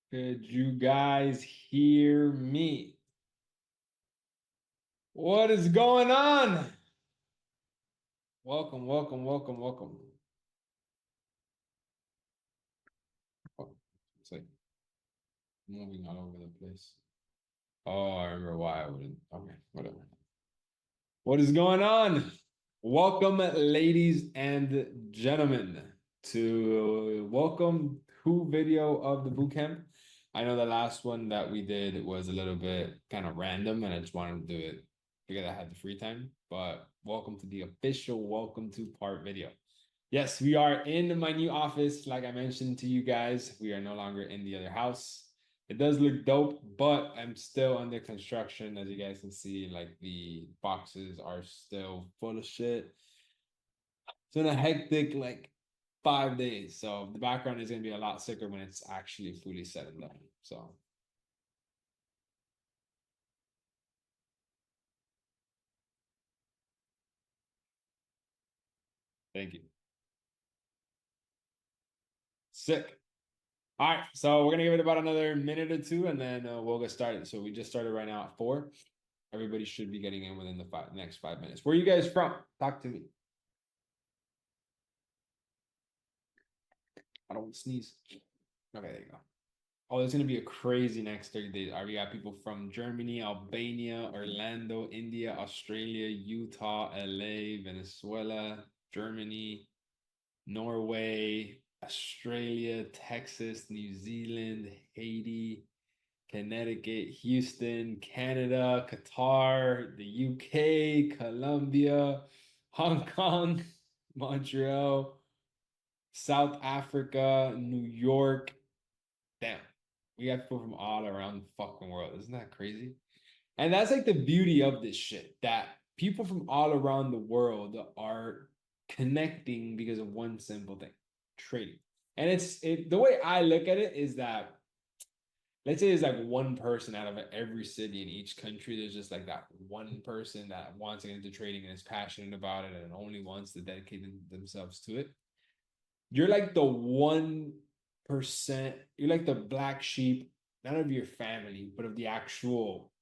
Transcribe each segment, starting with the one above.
Could you guys hear me? What is going on? Welcome, welcome, welcome, welcome. Oh, it's like moving all over the place. Oh, I remember why I wouldn't. Okay, whatever. What is going on? Welcome, ladies and gentlemen, to welcome two video of the boot camp. I know the last one that we did was a little bit kind of random, and I just wanted to do it because I had the free time. But welcome to the official welcome to part video. Yes, we are in my new office. Like I mentioned to you guys, we are no longer in the other house. It does look dope, but I'm still under construction. As you guys can see, like the boxes are still full of shit. It's been a hectic like 5 days. So the background is gonna be a lot sicker when it's actually fully set and done. So thank you. Sick. All right, so we're gonna give it about another minute or two, and then we'll get started. So we just started right now at 4. Everybody should be getting in within the next 5 minutes. Where are you guys from? Talk to me. I don't want to sneeze. Okay, there you go. Oh, there's gonna be a crazy next 30 days. We got people from Germany, Albania, Orlando, India, Australia, Utah, LA, Venezuela, Germany, Norway, Australia, Texas, New Zealand, Haiti, Connecticut, Houston, Canada, Qatar, the UK, Colombia, Hong Kong, Montreal, South Africa, New York. Damn, we got people from all around the fucking world. Isn't that crazy? And that's like the beauty of this shit, that people from all around the world are connecting because of one simple thing, trading. And the way I look at it is that let's say there's like one person out of every city in each country. There's just like that one person that wants to get into trading and is passionate about it and only wants to dedicate themselves to it. You're like the 1%, you're like the black sheep, not of your family, but of the actual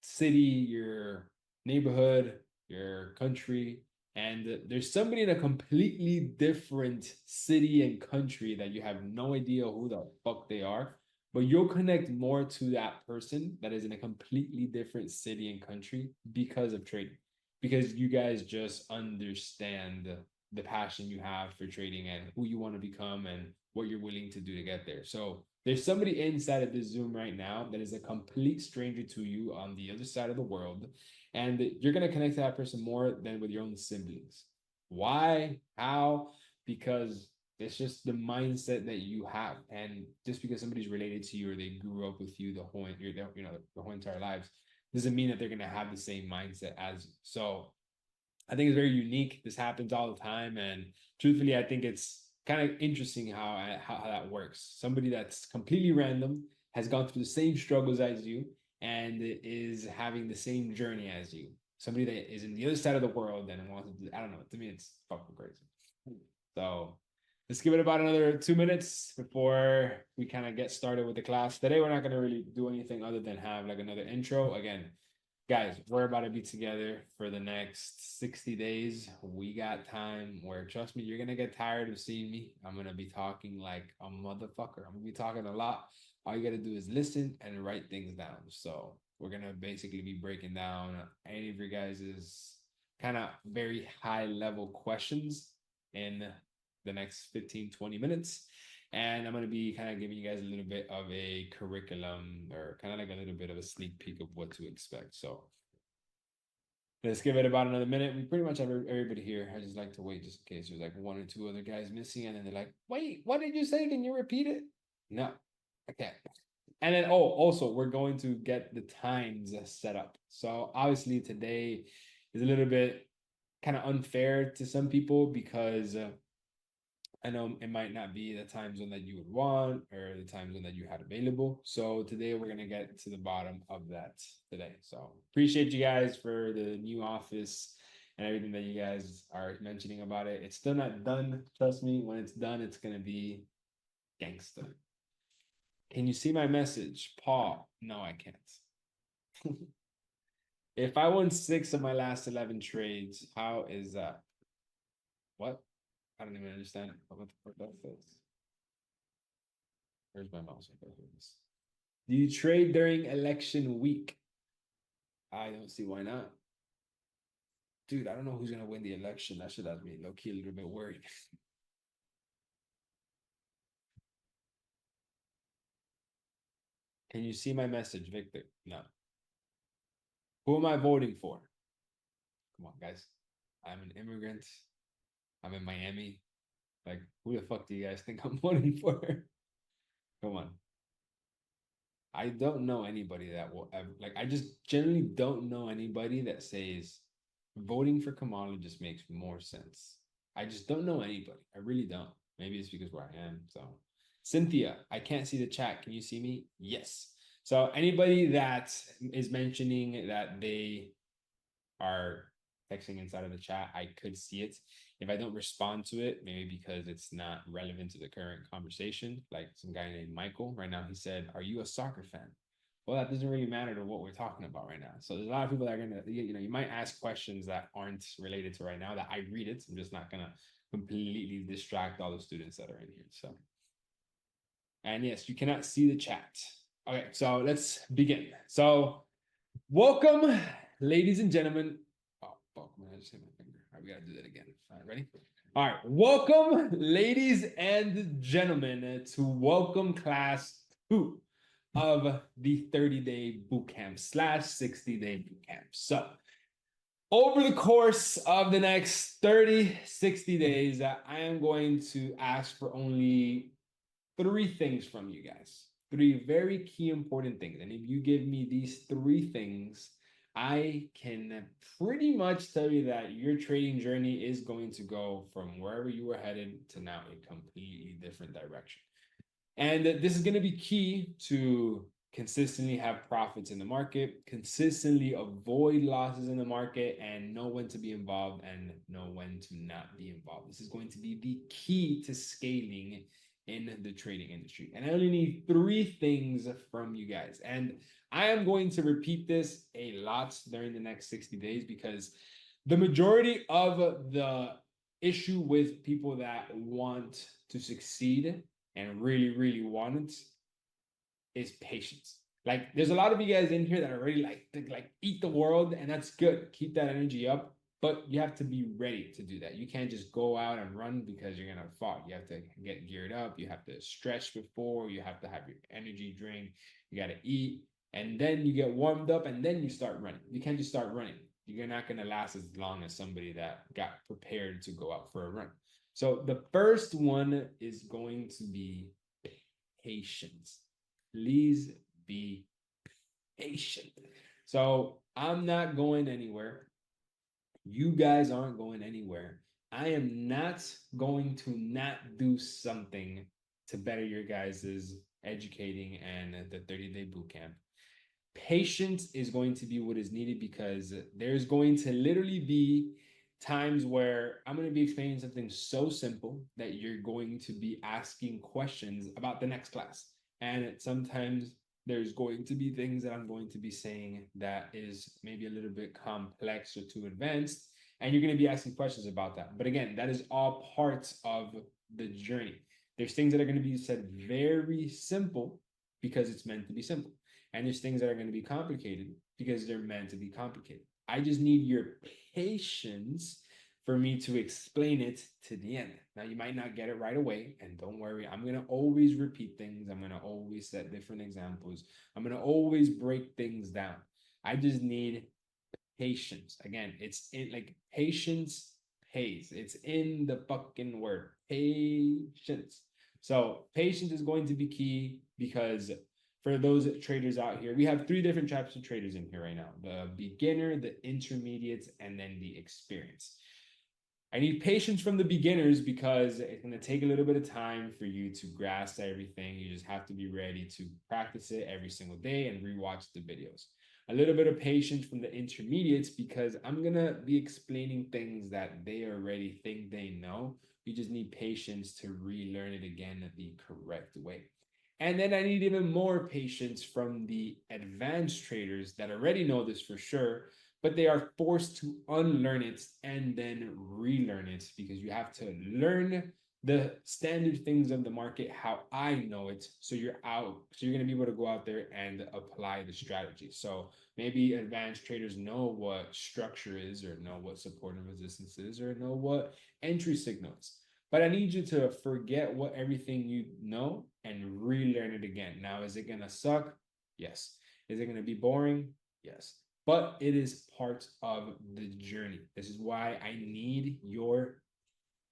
city, your neighborhood, your country. And there's somebody in a completely different city and country that you have no idea who the fuck they are, but you'll connect more to that person that is in a completely different city and country because of trading, because you guys just understand the passion you have for trading and who you want to become and what you're willing to do to get there. So there's somebody inside of this Zoom right now that is a complete stranger to you on the other side of the world, and you're going to connect to that person more than with your own siblings. Why? How? Because it's just the mindset that you have, and just because somebody's related to you or they grew up with you the whole entire lives doesn't mean that they're going to have the same mindset as you. So I think it's very unique. This happens all the time, and truthfully, I think it's kind of interesting how that works. Somebody that's completely random has gone through the same struggles as you and is having the same journey as you. Somebody that is in the other side of the world and wants to, I don't know. To me, it's fucking crazy. So let's give it about another 2 minutes before we kind of get started with the class. Today, we're not going to really do anything other than have like another intro. Again, guys, we're about to be together for the next 60 days. We got time where, trust me, you're going to get tired of seeing me. I'm going to be talking like a motherfucker. I'm going to be talking a lot. All you got to do is listen and write things down. So we're going to basically be breaking down any of your guys's kind of very high level questions in the next 15, 20 minutes. And I'm going to be kind of giving you guys a little bit of a curriculum or kind of like a little bit of a sneak peek of what to expect. So let's give it about another minute. We pretty much have everybody here. I just like to wait just in case there's like one or two other guys missing. And then they're like, wait, what did you say? Can you repeat it? No, I can't. And then, oh, also, we're going to get the times set up. So obviously today is a little bit kind of unfair to some people because I know it might not be the time zone that you would want or the time zone that you had available. So today we're gonna get to the bottom of that today. So appreciate you guys for the new office and everything that you guys are mentioning about it. It's still not done. Trust me, when it's done, it's gonna be gangster. Can you see my message? Paul, no, I can't. If I won 6 of my last 11 trades, how is that? What? I don't even understand what the fuck that says. Where's my mouse? Do you trade during election week? I don't see why not. Dude, I don't know who's gonna win the election. That should have me low-key a little bit worried. Can you see my message, Victor? No. Who am I voting for? Come on, guys. I'm an immigrant. I'm in Miami. Like, who the fuck do you guys think I'm voting for? Come on. I don't know anybody that will ever, like, I just generally don't know anybody that says voting for Kamala just makes more sense. I just don't know anybody. I really don't. Maybe it's because where I am. So, Cynthia, I can't see the chat. Can you see me? Yes. So, anybody that is mentioning that they are texting inside of the chat, I could see it. If I don't respond to it, maybe because it's not relevant to the current conversation, like some guy named Michael right now, he said, "Are you a soccer fan?" Well, that doesn't really matter to what we're talking about right now. So there's a lot of people that are gonna, you might ask questions that aren't related to right now that I read it. I'm just not gonna completely distract all the students that are in here. So, and yes, you cannot see the chat. Okay, so let's begin. So, welcome, ladies and gentlemen. Oh, fuck, man, I just hit my finger. All right, we gotta do that again. All right, ready? All right, welcome, ladies and gentlemen, to welcome class 2 of the 30-day bootcamp slash 60-day bootcamp. So, over the course of the next 30, 60 days, I am going to ask for only 3 things from you guys. 3 very key important things. And if you give me these 3 things, I can pretty much tell you that your trading journey is going to go from wherever you were headed to now a completely different direction. And this is going to be key to consistently have profits in the market, consistently avoid losses in the market, and know when to be involved and know when to not be involved. This is going to be the key to scaling in the trading industry. And I only need 3 things from you guys. And I am going to repeat this a lot during the next 60 days because the majority of the issue with people that want to succeed and really, really want it is patience. Like, there's a lot of you guys in here that are ready, like eat the world, and that's good. Keep that energy up, but you have to be ready to do that. You can't just go out and run because you're gonna fall. You have to get geared up. You have to stretch before. You have to have your energy drink. You gotta eat, and then you get warmed up, and then you start running. You can't just start running. You're not gonna last as long as somebody that got prepared to go out for a run. So the first one is going to be patience. Please be patient. So I'm not going anywhere. You guys aren't going anywhere. I am not going to not do something to better your guys's educating and the 30-day bootcamp. Patience is going to be what is needed because there's going to literally be times where I'm going to be explaining something so simple that you're going to be asking questions about the next class. And sometimes there's going to be things that I'm going to be saying that is maybe a little bit complex or too advanced. And you're going to be asking questions about that. But again, that is all parts of the journey. There's things that are going to be said very simple because it's meant to be simple. And there's things that are going to be complicated because they're meant to be complicated. I just need your patience for me to explain it to the end. Now, you might not get it right away, and don't worry, I'm going to always repeat things. I'm going to always set different examples. I'm going to always break things down. I just need patience. Again, it's in like patience pays. It's in the fucking word patience. So, patience is going to be key because for those traders out here, we have 3 different types of traders in here right now: the beginner, the intermediates, and then the experienced. I need patience from the beginners because it's going to take a little bit of time for you to grasp everything. You just have to be ready to practice it every single day and rewatch the videos. A little bit of patience from the intermediates because I'm going to be explaining things that they already think they know. You just need patience to relearn it again the correct way. And then I need even more patience from the advanced traders that already know this for sure, but they are forced to unlearn it and then relearn it because you have to learn the standard things of the market how I know it. So you're going to be able to go out there and apply the strategy. So maybe advanced traders know what structure is, or know what support and resistance is, or know what entry signals. But I need you to forget what everything you know and relearn it again. Now, is it going to suck? Yes. Is it going to be boring? Yes. But it is part of the journey. This is why I need your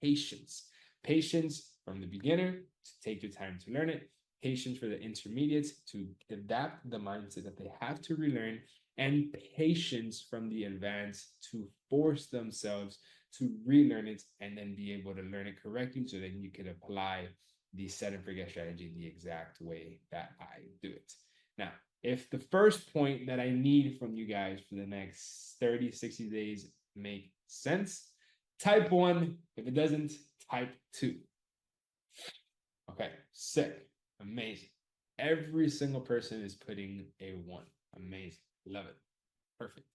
patience. Patience from the beginner to take your time to learn it. Patience for the intermediates to adapt the mindset that they have to relearn. And patience from the advanced to force themselves to relearn it and then be able to learn it correctly so that you can apply the set and forget strategy the exact way that I do it. Now, if the first point that I need from you guys for the next 30, 60 days make sense, type 1. If it doesn't, type 2. Okay, sick. Amazing. Every single person is putting a 1. Amazing. Love it. Perfect.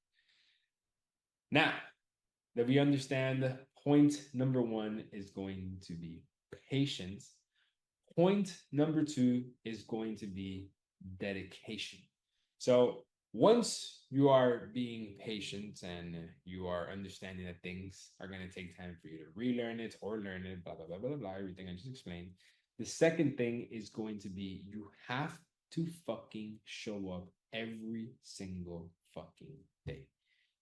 Now that we understand, point number 1 is going to be patience. Point number 2 is going to be dedication. So once you are being patient and you are understanding that things are going to take time for you to relearn it or learn it, blah, blah, blah, blah, blah, everything I just explained. The second thing is going to be you have to fucking show up every single fucking day.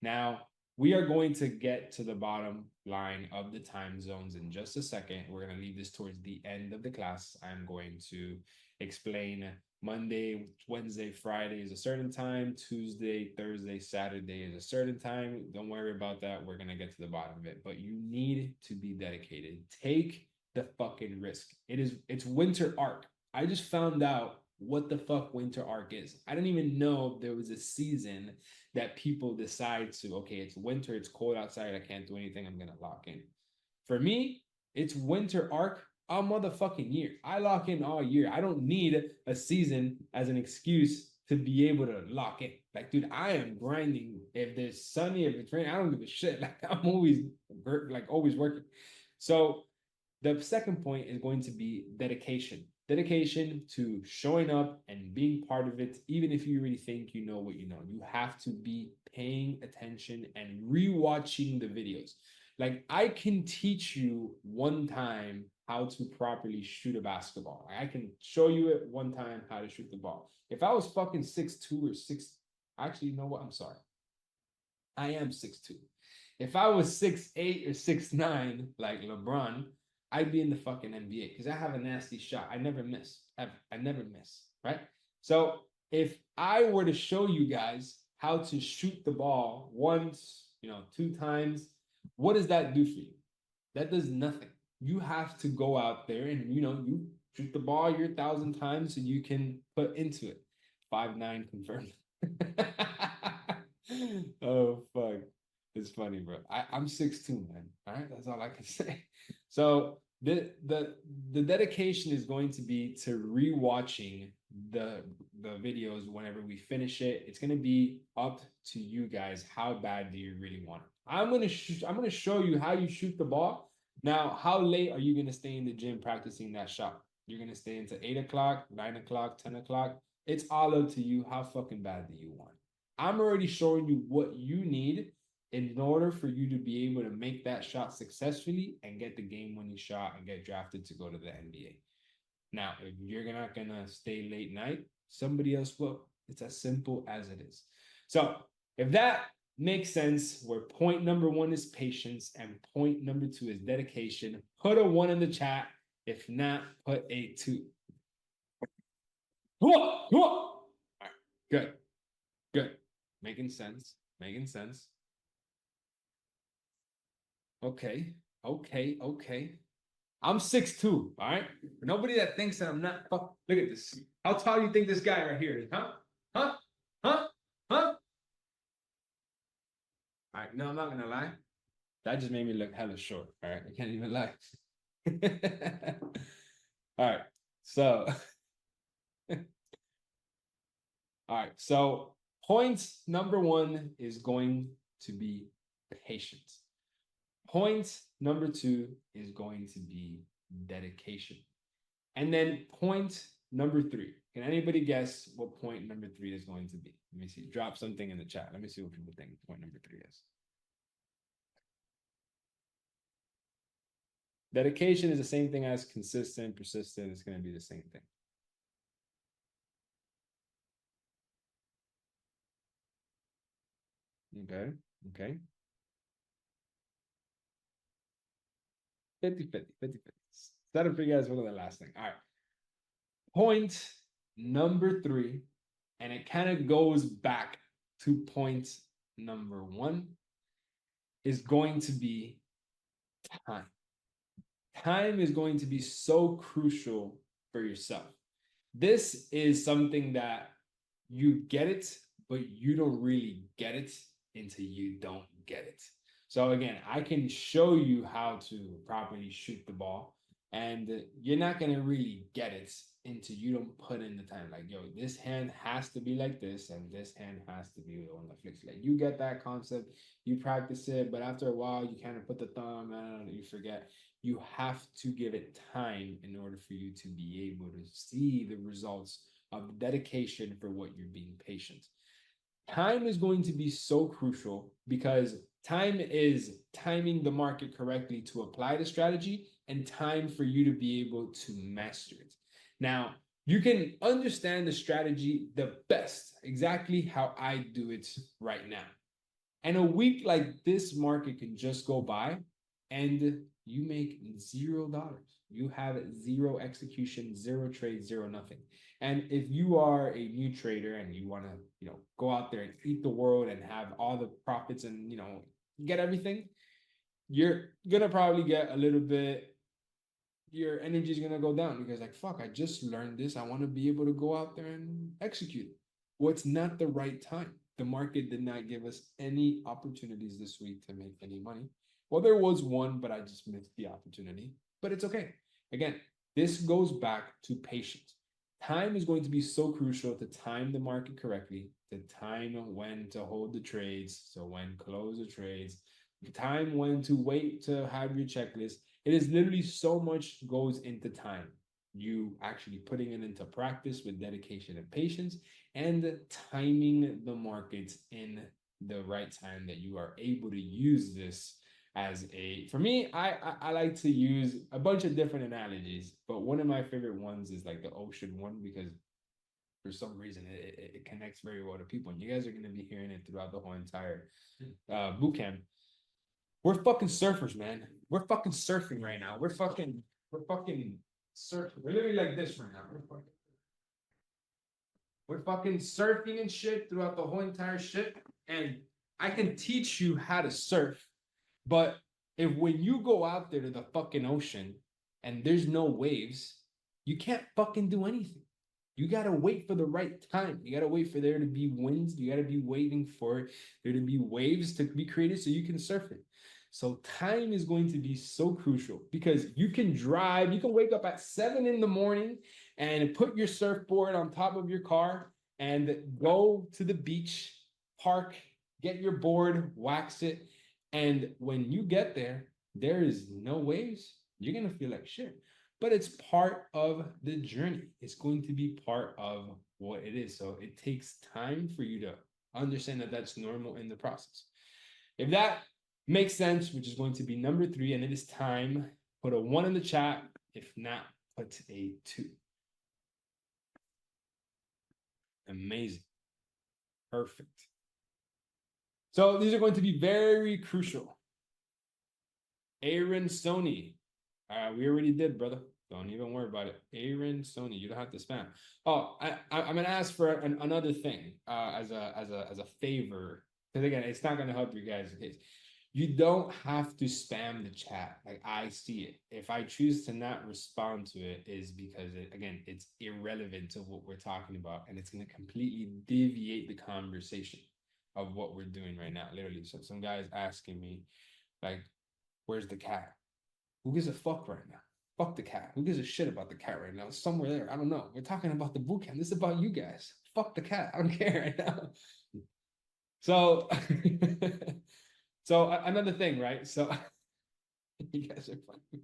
Now, we are going to get to the bottom line of the time zones in just a second. We're going to leave this towards the end of the class. I'm going to explain Monday, Wednesday, Friday is a certain time. Tuesday, Thursday, Saturday is a certain time. Don't worry about that. We're going to get to the bottom of it. But you need to be dedicated. Take the fucking risk. It's winter arc. I just found out what the fuck winter arc is. I didn't even know there was a season that people decide to, okay, it's winter, it's cold outside, I can't do anything, I'm gonna lock in. For me, it's winter arc all motherfucking year. I lock in all year. I don't need a season as an excuse to be able to lock in. Like, dude, I am grinding. If there's sunny, if it's raining, I don't give a shit. Like, I'm always working. So the second point is going to be dedication. Dedication to showing up and being part of it, even if you really think you know what you know. You have to be paying attention and rewatching the videos. Like, I can teach you one time how to properly shoot a basketball. I can show you it one time how to shoot the ball. If I was fucking 6'2" or 6, actually, you know what? I'm sorry. I am 6'2". If I was 6'8" or 6'9", like LeBron, I'd be in the fucking NBA because I have a nasty shot. I never miss. I never miss, right? So if I were to show you guys how to shoot the ball once, 2 times, what does that do for you? That does nothing. You have to go out there and, you shoot the ball your 1,000 times so you can put into it. 5'9" confirmed. Oh, fuck. It's funny, bro. I'm 6'2", man. All right, that's all I can say. So the dedication is going to be to rewatching the videos whenever we finish it. It's gonna be up to you guys. How bad do you really want it? I'm gonna show you how you shoot the ball. Now, how late are you gonna stay in the gym practicing that shot? You're gonna stay into 8 o'clock, 9 o'clock, 10 o'clock. It's all up to you. How fucking bad do you want? I'm already showing you what you need in order for you to be able to make that shot successfully and get the game-winning shot and get drafted to go to the NBA. Now, if you're not gonna stay late night, somebody else will. It's as simple as it is. So if that makes sense, where point number 1 is patience and point number 2 is dedication, put a 1 in the chat. If not, put a 2. All right, good, good. Making sense, making sense. Okay, okay. I'm 6'2", all right? For nobody that thinks that I'm not, look at this. How tall do you think this guy right here is, huh? Huh? Huh? Huh? All right, no, I'm not gonna lie. That just made me look hella short, all right? I can't even lie. All right, so All right. So point number one is going to be patience. Point number two is going to be dedication. And then point number three. Can anybody guess what point number three is going to be? Let me see. Drop something in the chat. Let me see what people think point number three is. Dedication is the same thing as consistent, persistent. It's going to be the same thing. Okay. Okay. 50-50. Set up for you guys for the last thing. All right. Point number three, and it kind of goes back to point number one, is going to be time. Time is going to be so crucial for yourself. This is something that you get it, but you don't really get it until you don't get it. So again, I can show you how to properly shoot the ball, and you're not gonna really get it until you don't put in the time. Like, yo, this hand has to be like this, and this hand has to be the one that flicks. Like, you get that concept, you practice it, but after a while, you kind of put the thumb and you forget. You have to give it time in order for you to be able to see the results of dedication for what you're being patient. Time is going to be so crucial because time is timing the market correctly to apply the strategy and time for you to be able to master it. Now, you can understand the strategy the best, exactly how I do it right now. And a week like this market can just go by and you make $0. You have zero execution, zero trade, zero nothing. And if you are a new trader and you want to, go out there and eat the world and have all the profits and, get everything, you're gonna probably get a little bit, your energy is gonna go down because like, fuck, I just learned this. I want to be able to go out there and execute. Well, it's not the right time. The market did not give us any opportunities this week to make any money. Well, there was one, but I just missed the opportunity. But it's okay. Again, this goes back to patience. Time is going to be so crucial to time the market correctly, to time when to hold the trades, so when close the trades, the time when to wait to have your checklist. It is literally so much goes into time. You actually putting it into practice with dedication and patience and timing the markets in the right time that you are able to use this as a, for me, I like to use a bunch of different analogies, but one of my favorite ones is like the ocean one because for some reason it connects very well to people, and you guys are going to be hearing it throughout the whole entire boot camp. We're fucking surfers, man. We're fucking surfing right now. We're fucking surfing. We're literally like this right now. We're fucking surfing and shit throughout the whole entire shit. And I can teach you how to surf, but if when you go out there to the fucking ocean and there's no waves, you can't fucking do anything. You gotta wait for the right time. You gotta wait for there to be winds. You gotta be waiting for there to be waves to be created so you can surf it. So time is going to be so crucial because you can drive, you can wake up at 7 in the morning and put your surfboard on top of your car and go to the beach, park, get your board, wax it. And when you get there, there is no waves. You're gonna feel like shit. But it's part of the journey. It's going to be part of what it is. So it takes time for you to understand that that's normal in the process. If that makes sense, which is going to be number three, and it is time, put a 1 in the chat. If not, put a 2. Amazing. Perfect. So these are going to be very crucial. Aaron Sony. We already did, brother. Don't even worry about it. Aaron Sony, you don't have to spam. Oh, I'm gonna ask for another thing as a favor, because again, it's not gonna help you guys. You don't have to spam the chat. Like, I see it. If I choose to not respond to it, is because again, it's irrelevant to what we're talking about, and it's gonna completely deviate the conversation of what we're doing right now. Literally, so some guys asking me, like, "Where's the cat?" Who gives a fuck right now? Fuck the cat. Who gives a shit about the cat right now? It's somewhere there. I don't know. We're talking about the boot camp. This is about you guys. fuck the cat. I don't care right now. So, so another thing, right? So you guys are funny.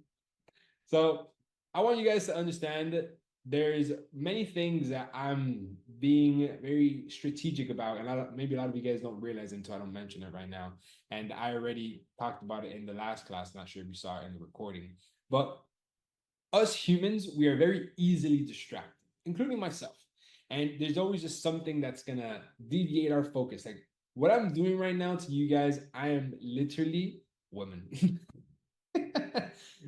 So I want you guys to understand that there's many things that I'm being very strategic about, and maybe a lot of you guys don't realize until I don't mention it right now. And I already talked about it in the last class. Not sure if you saw it in the recording, but us humans, we are very easily distracted, including myself. And there's always just something that's gonna deviate our focus. Like what I'm doing right now to you guys, I am literally women.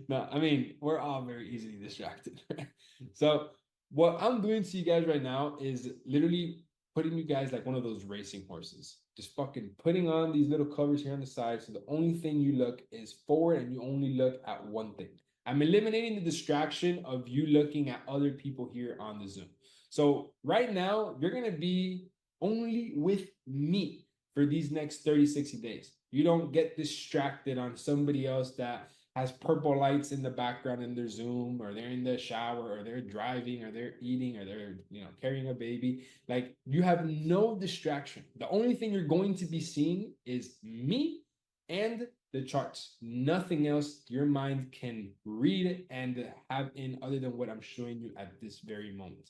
No, I mean, we're all very easily distracted. Right? So, what I'm doing to you guys right now is literally putting you guys like one of those racing horses. Just fucking putting on these little covers here on the side. So, the only thing you look is forward and you only look at one thing. I'm eliminating the distraction of you looking at other people here on the Zoom. So, right now, you're going to be only with me for these next 30, 60 days. You don't get distracted on somebody else that has purple lights in the background in their Zoom, or they're in the shower, or they're driving, or they're eating, or they're carrying a baby. Like you have no distraction. The only thing you're going to be seeing is me and the charts. Nothing else your mind can read and have in other than what I'm showing you at this very moment.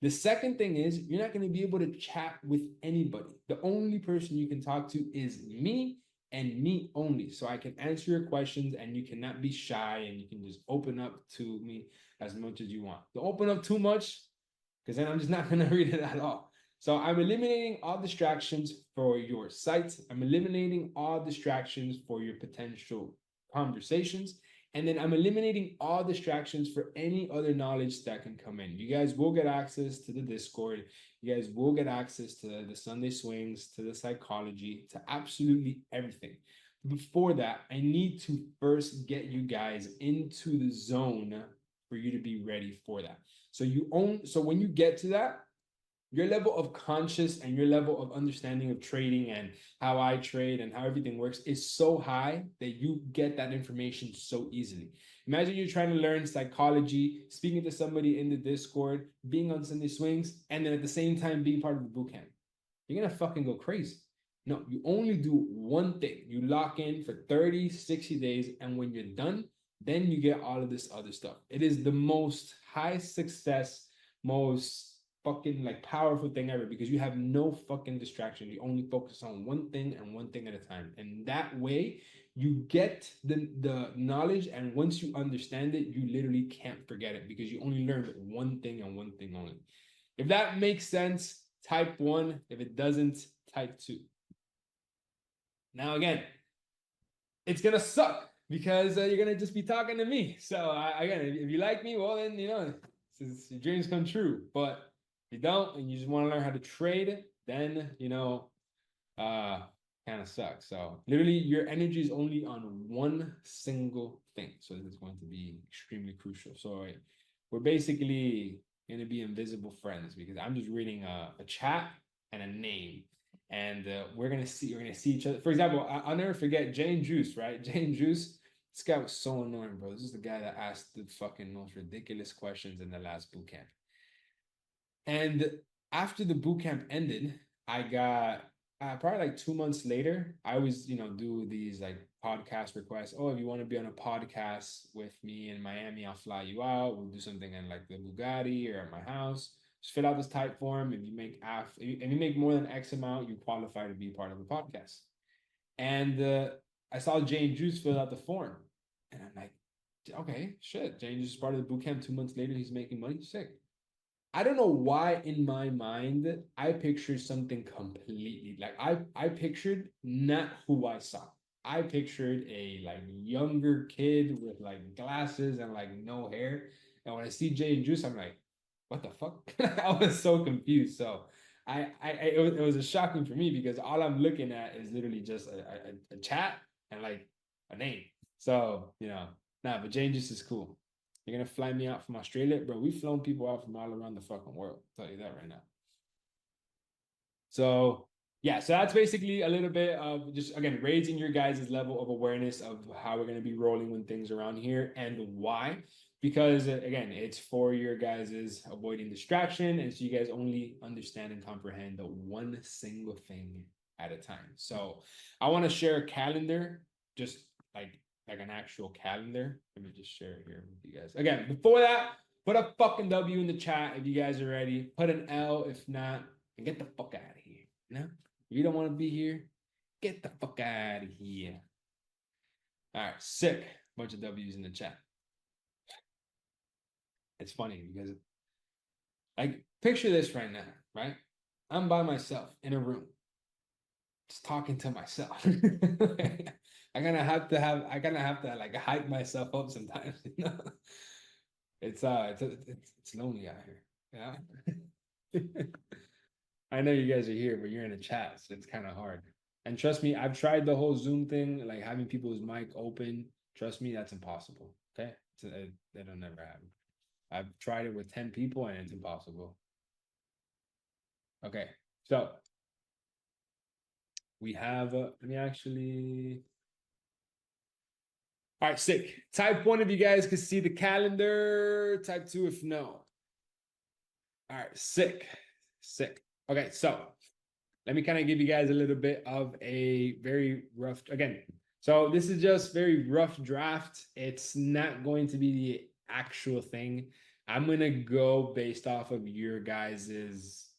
The second thing is you're not going to be able to chat with anybody. The only person you can talk to is me and me only. So I can answer your questions and you cannot be shy and you can just open up to me as much as you want. Don't open up too much because then I'm just not going to read it at all. So I'm eliminating all distractions for your site. I'm eliminating all distractions for your potential conversations. And then I'm eliminating all distractions for any other knowledge that can come in. You guys will get access to the Discord. You guys will get access to the Sunday swings, to the psychology, to absolutely everything. Before that, I need to first get you guys into the zone for you to be ready for that. So when you get to that, your level of conscious and your level of understanding of trading and how I trade and how everything works is so high that you get that information so easily. Imagine you're trying to learn psychology, speaking to somebody in the Discord, being on Sunday swings, and then at the same time being part of the boot camp. You're gonna fucking go crazy. No, you only do one thing. You lock in for 30, 60 days, and when you're done, then you get all of this other stuff. It is the most high success, most fucking like powerful thing ever because you have no fucking distraction. You only focus on one thing and one thing at a time. And that way you get the knowledge, and once you understand it, you literally can't forget it because you only learned one thing and one thing only. If that makes sense, type 1. If it doesn't, type 2. Now again, it's gonna suck because you're gonna just be talking to me. So again, if you like me, well then your dreams come true. But if you don't and you just want to learn how to trade, then kind of sucks. So literally, your energy is only on one single thing. So this is going to be extremely crucial. So we're basically gonna be invisible friends because I'm just reading a chat and a name and we're gonna see each other. For example, I'll never forget Jane Juice, right? Jane Juice. This guy was so annoying, bro. This is the guy that asked the fucking most ridiculous questions in the last boot camp. And after the boot camp ended, I got probably like 2 months later, I was, do these like podcast requests. Oh, if you want to be on a podcast with me in Miami, I'll fly you out. We'll do something in like the Bugatti or at my house. Just fill out this type form. If you make if you make more than X amount, you qualify to be part of the podcast. And I saw Jane Juice fill out the form, and I'm like, okay, shit. Jane Juice is part of the boot camp. 2 months later, he's making money. Sick. I don't know why in my mind I pictured something completely like I pictured not who I saw. I pictured a like younger kid with like glasses and like no hair. And when I see Jay and Juice, I'm like, what the fuck? I was so confused. So it was a shocking for me because all I'm looking at is literally just a chat and like a name. So, but Jay and Juice is cool. You're gonna fly me out from Australia, bro. We've flown people out from all around the fucking world. I'll tell you that right now. So yeah, so that's basically a little bit of just again raising your guys' level of awareness of how we're gonna be rolling when things around here and why. because again, it's for your guys's avoiding distraction, and so you guys only understand and comprehend the one single thing at a time. So I want to share a calendar, just like an actual calendar. Let me just share it here with you guys. Again, before that, put a fucking W in the chat if you guys are ready. Put an L if not, and get the fuck out of here. You know, if you don't want to be here, get the fuck out of here. All right, sick. Bunch of W's in the chat. It's funny because like picture this right now, right? I'm by myself in a room, just talking to myself. I gotta have to like hype myself up sometimes, you know? It's lonely out here. Yeah. I know you guys are here, but you're in a chat, so it's kind of hard. And trust me, I've tried the whole Zoom thing, like having people's mic open. Trust me, that's impossible. Okay, that'll never happen. I've tried it with 10 people and it's impossible. Okay, so we have, let me actually, all right, sick. Type 1 if you guys can see the calendar. Type 2 if no. All right, sick, sick. Okay, so let me kind of give you guys a little bit of a very rough, again, so this is just very rough draft. It's not going to be the actual thing. I'm gonna go based off of your guys's,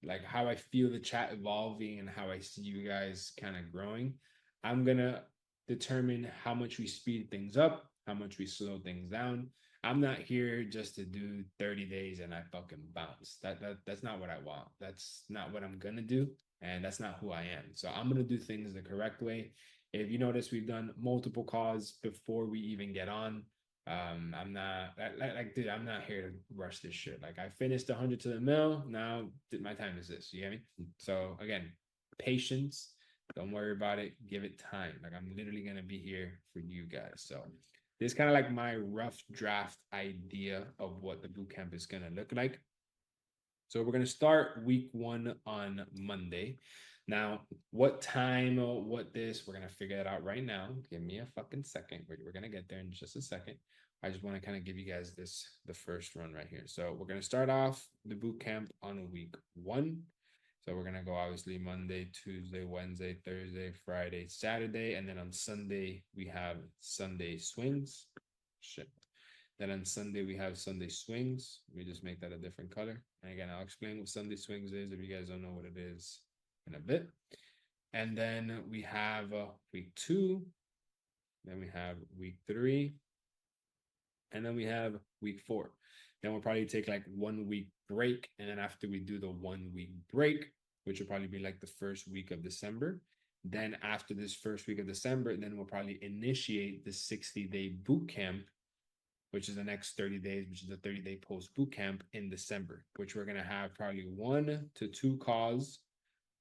like how I feel the chat evolving and how I see you guys kind of growing. I'm gonna determine how much we speed things up, how much we slow things down. I'm not here just to do 30 days and I fucking bounce. That's not what I want. That's not what I'm gonna do, and that's not who I am. So I'm gonna do things the correct way. If you notice, we've done multiple calls before we even get on. I'm not like dude, I'm not here to rush this shit. Like I finished 100 to the mill. Now my time is this. You get me? So again, patience. Don't worry about it. Give it time. Like I'm literally gonna be here for you guys. So this is kind of like my rough draft idea of what the boot camp is gonna look like. So we're gonna start week 1 on Monday. Now, what time or what this, we're gonna figure it out right now. Give me a fucking second. We're gonna get there in just a second. I just want to kind of give you guys the first run right here. So we're gonna start off the boot camp on week 1. So we're gonna go obviously Monday, Tuesday, Wednesday, Thursday, Friday, Saturday, and then on Sunday we have Sunday swings. Shit. Then on Sunday, we have Sunday swings. We just make that a different color. And again, I'll explain what Sunday swings is if you guys don't know what it is in a bit. And then we have week 2. Then we have week 3. And then we have week 4. Then we'll probably take like 1 week break. And then after we do the 1 week break, which will probably be like the first week of December. Then after this first week of December, then we'll probably initiate the 60-day boot camp, which is the next 30 days, which is a 30-day post boot camp in December, which we're going to have probably 1 to 2 calls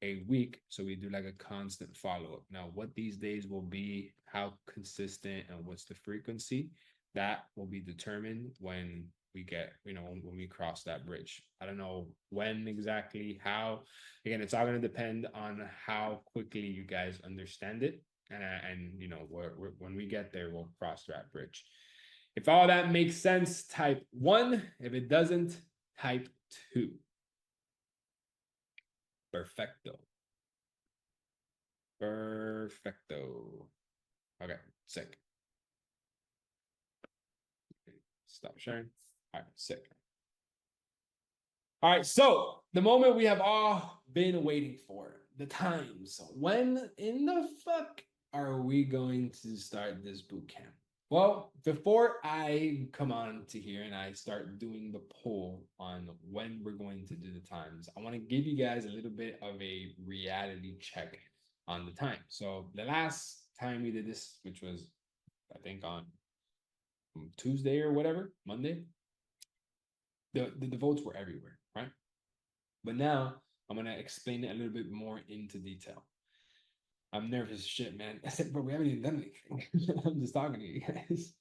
a week. So we do like a constant follow-up. Now, what these days will be, how consistent, and what's the frequency, that will be determined when we get, when we cross that bridge. I don't know when exactly, how. Again, it's all going to depend on how quickly you guys understand it. And when we get there, we'll cross that bridge. If all that makes sense, type 1. If it doesn't, type 2. Perfecto. Perfecto. Okay, sick. Stop sharing. All right, sick. All right, so the moment we have all been waiting for, the times. When in the fuck are we going to start this boot camp? Well, before I come on to here and I start doing the poll on when we're going to do the times, I want to give you guys a little bit of a reality check on the time. So the last time we did this, which was, I think, on Tuesday or whatever, Monday, the votes were everywhere, right? But now I'm going to explain it a little bit more into detail. I'm nervous as shit, man. I said, but we haven't even done anything. I'm just talking to you guys.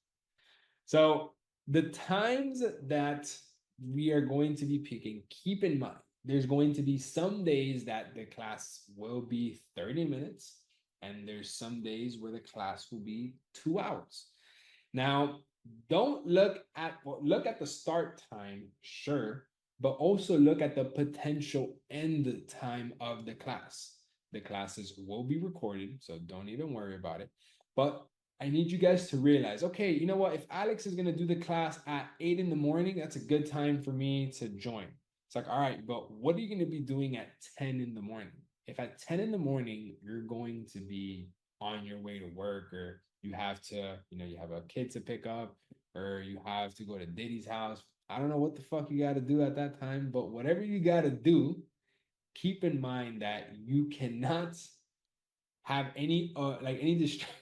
So the times that we are going to be picking, keep in mind, there's going to be some days that the class will be 30 minutes, and there's some days where the class will be 2 hours. Now, don't look at, well, look at the start time, sure, but also look at the potential end time of the class. The classes will be recorded, so don't even worry about it. But I need you guys to realize, okay, you know what? If Alex is gonna do the class at 8 in the morning, that's a good time for me to join. It's like, all right, but what are you gonna be doing at 10 in the morning? If at 10 in the morning you're going to be on your way to work, or you have to, you have a kid to pick up, or you have to go to Diddy's house. I don't know what the fuck you got to do at that time, but whatever you got to do, keep in mind that you cannot have any like any distraction.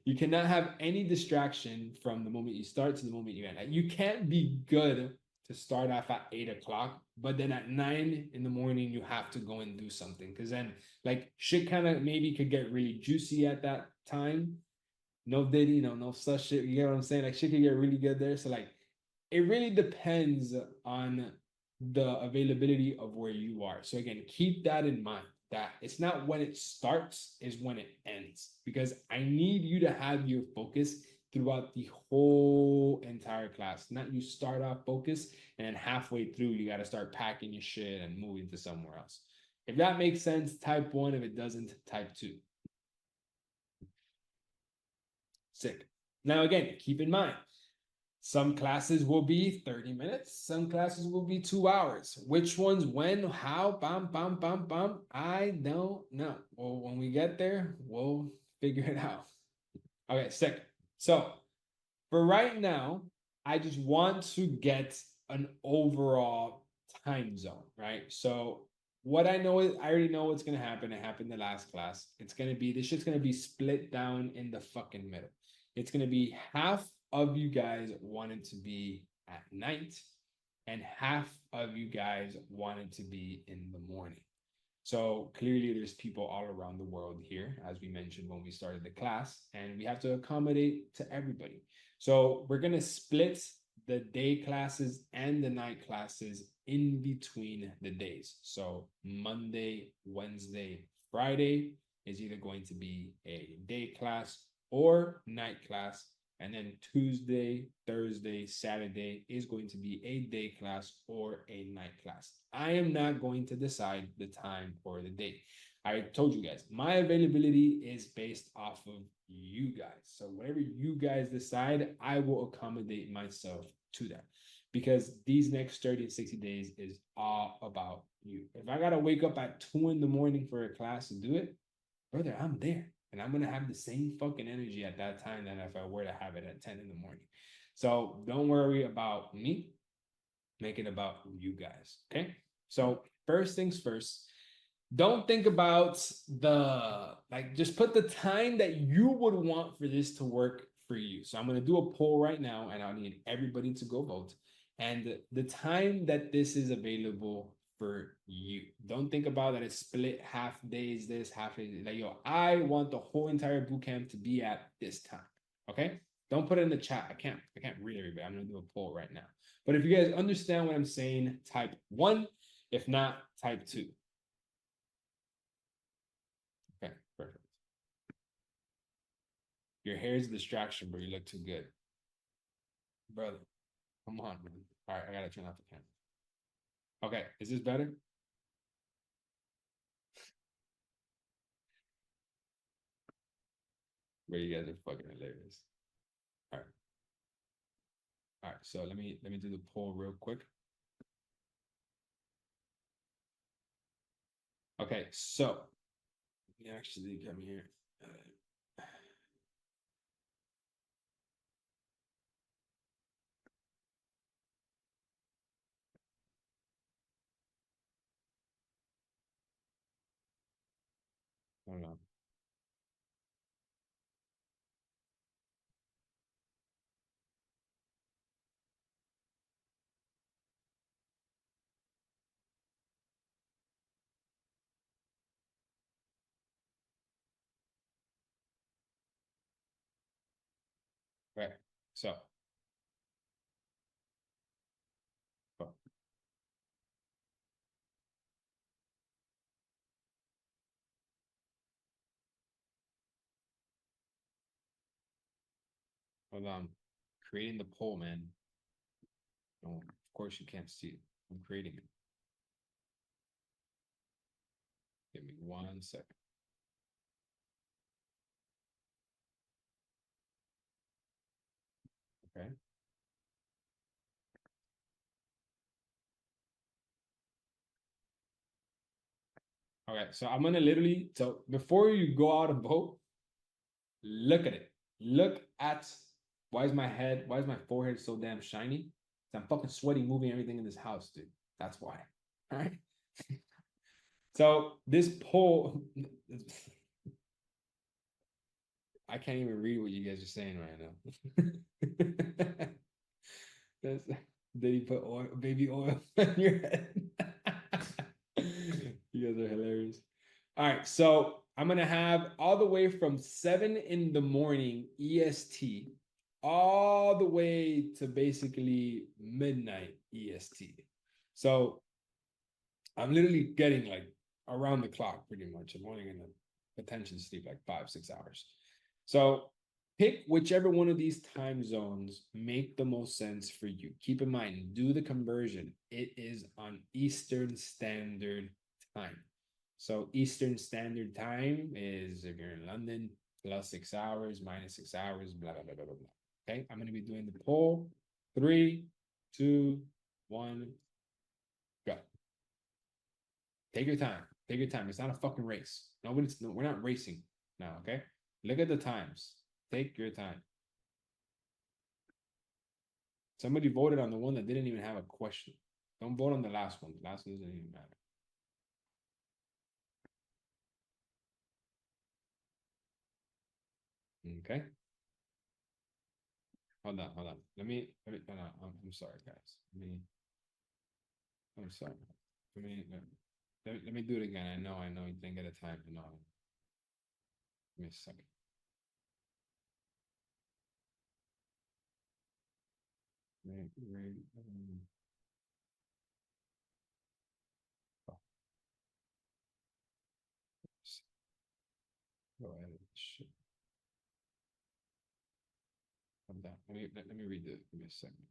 You cannot have any distraction from the moment you start to the moment you end. Like, you can't be good to start off at 8 o'clock, but then at 9 in the morning you have to go and do something, because then like shit kind of maybe could get really juicy at that time. No Diddy, no such shit. You get what I'm saying? Like shit could get really good there. So like it really depends on the availability of where you are. So again, keep that in mind, that it's not when it starts, is when it ends. Because I need you to have your focus throughout the whole entire class. Not you start off focus and then halfway through you got to start packing your shit and moving to somewhere else. If that makes sense, type one. If it doesn't, type two. Sick. Now, again, keep in mind, some classes will be 30 minutes, some classes will be 2 hours. Which ones, when, how, bam, bam, bam, bam, I don't know. Well, when we get there, we'll figure it out. Okay, sick. So, for right now, I just want to get an overall time zone, right? So, what I know is I already know what's gonna happen. It happened the last class. It's gonna be this shit's gonna be split down in the fucking middle. It's gonna be half of you guys wanted to be at night, and half of you guys wanted to be in the morning. So clearly, there's people all around the world here, as we mentioned when we started the class, and we have to accommodate to everybody. So we're going to split the day classes and the night classes in between the days. So Monday, Wednesday, Friday is either going to be a day class or night class. And then Tuesday, Thursday, Saturday is going to be a day class or a night class. I am not going to decide the time or the date. I told you guys, my availability is based off of you guys. So whatever you guys decide, I will accommodate myself to that, because these next 30 and 60 days is all about you. If I got to wake up at 2 in the morning for a class to do it, brother, I'm there. And I'm gonna have the same fucking energy at that time than if I were to have it at 10 in the morning. So don't worry about me. Make it about you guys. Okay. So first things first, don't think about the like, just put the time that you would want for this to work for you. So I'm gonna do a poll right now, and I need everybody to go vote. And the time that this is available for you. Don't think about that it's split half days, this half days. Like, yo, I want the whole entire boot camp to be at this time. Okay. Don't put it in the chat. I can't read everybody. I'm gonna do a poll right now. But if you guys understand what I'm saying, type one. If not, type two. Okay, perfect. Your hair is a distraction, bro. You look too good. Brother, come on, man. All right, I gotta turn off the camera. Okay, is this better? Bro, you guys are fucking hilarious. All right. All right, so let me do the poll real quick. Okay, so you actually come here. Hold on. Right. So, oh, Hold on. Creating the poll, man. Oh, of course you can't see it. I'm creating it. Give me 1 second. Okay. Okay, so I'm gonna literally, so before you go out and vote, look at it. Look at why is my forehead so damn shiny? I'm fucking sweating moving everything in this house, dude. That's why. All right. So this poll, I can't even read what you guys are saying right now. That's, did he put oil, baby oil on your head? You guys are hilarious. All right, so I'm gonna have all the way from 7 in the morning EST, all the way to basically midnight EST. So I'm literally getting like around the clock pretty much. I'm only gonna potentially sleep like 5, 6 hours. So pick whichever one of these time zones make the most sense for you. Keep in mind, do the conversion. It is on Eastern Standard Time. So Eastern Standard Time is if you're in London, plus 6 hours, minus 6 hours, blah, blah, blah, blah, blah. Okay, I'm gonna be doing the poll. 3, 2, 1, go. Take your time. Take your time. It's not a fucking race. We're not racing now, okay? Look at the times. Take your time. Somebody voted on the one that didn't even have a question. Don't vote on the last one. The last one doesn't even matter. Okay. Hold on. Hold on. I'm sorry, guys. I'm sorry. Let me do it again. I know you didn't get a time. No. Give me a second. Oh, go ahead. Shit. I'm done. Let me read it. Give me a second.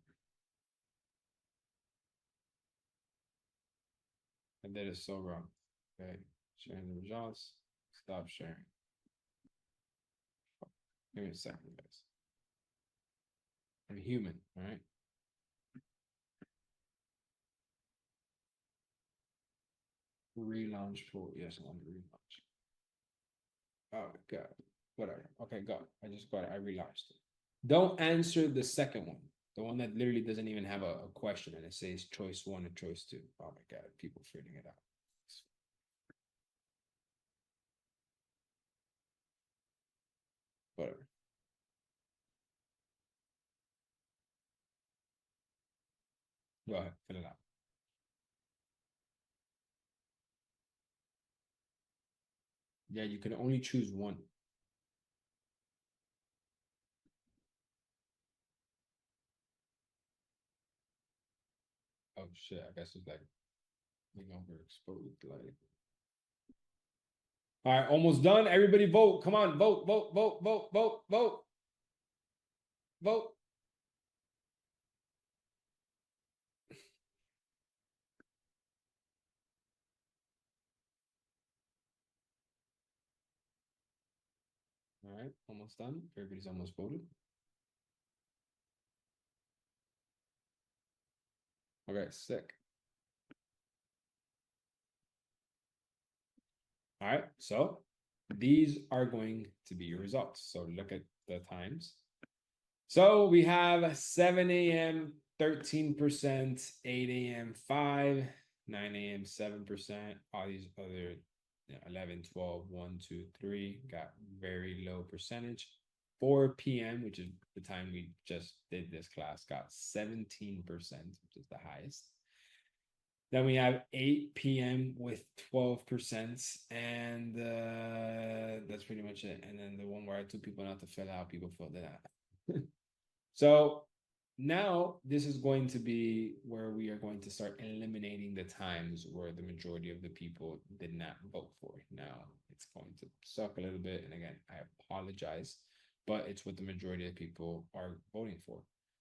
And that is so wrong. Okay. Sharing the results. Stop sharing. Give me a second, guys. I'm human, all right? Relaunch pool. Yes, I want to relaunch. Oh, God. Whatever. Okay, go. I just got it. I relaunched it. Don't answer the second one. The one that literally doesn't even have a question and it says choice one or choice two. Oh my God, people figuring it out. Whatever. Go ahead, fill it out. Yeah, you can only choose one. Oh shit, I guess it's like being overexposed. Like, all right, almost done. Everybody vote. Come on, vote, vote, vote, vote, vote, vote, vote. All right, almost done. Everybody's almost voted. Okay, sick. All right, so these are going to be your results. So look at the times. So we have 7 a.m. 13%, 8 a.m. 5, 9 a.m. 7%, all these other 11, 12, 1, 2, 3 got very low percentage. 4 p.m., which is the time we just did this class, got 17%, which is the highest. Then we have 8 p.m. with 12%, and that's pretty much it. And then the one where I told people not to fill out, people filled it out. So now this is going to be where we are going to start eliminating the times where the majority of the people did not vote for. Now it's going to suck a little bit. And again, I apologize, but it's what the majority of people are voting for.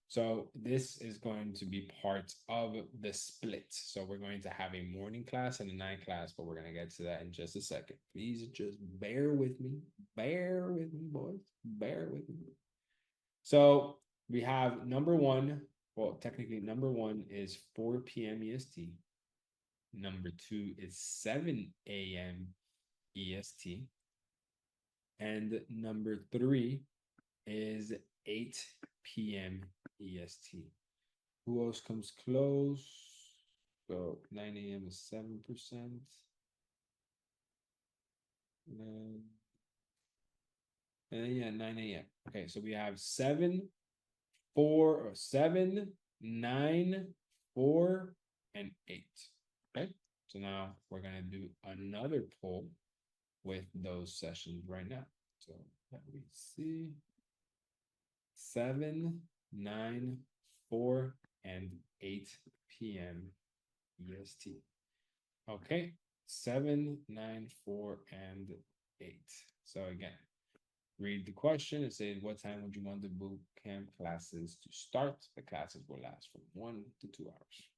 So this is going to be part of the split. So we're going to have a morning class and a night class, but we're going to get to that in just a second. Please just bear with me. Bear with me, boys. Bear with me. So we have number one. Well, technically, number one is 4 p.m. EST. Number two is 7 a.m. EST. And number three is 8 p.m. EST. Who else comes close? So 9 a.m. is 7%. Yeah, 9 a.m. Okay, so we have 7, 4, or 7, 9, 4, and 8. Okay, so now we're gonna do another poll with those sessions right now. So let me see. 7, 9, 4, and 8 p.m. EST. Okay, 7, 9, 4, and 8. So again, read the question. It says, what time would you want the boot camp classes to start? The classes will last from 1 to 2 hours.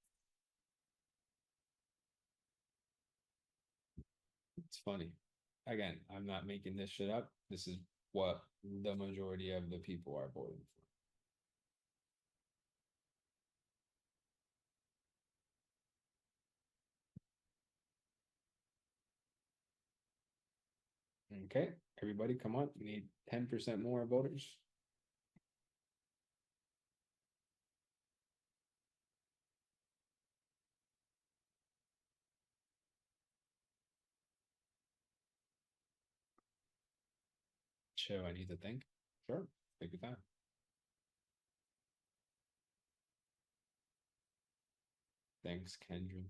It's funny. Again, I'm not making this shit up. This is what the majority of the people are voting for. Okay, everybody come on. We need 10% more voters. Chill, I need to think. Sure, take your time. Thanks, Kendra.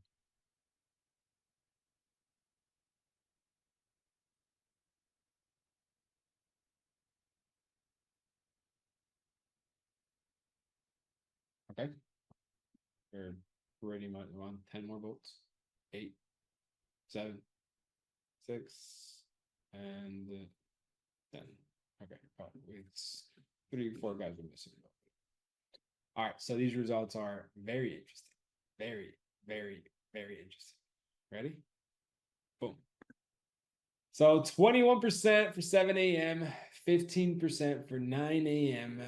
Okay. We're pretty much on 10 more votes. 8, 7, 6, and 10. Okay. Oh, it's 3, 4 guys are missing. All right. So these results are very interesting. Very, very, very interesting. Ready? Boom. So 21% for 7 a.m., 15% for 9 a.m.,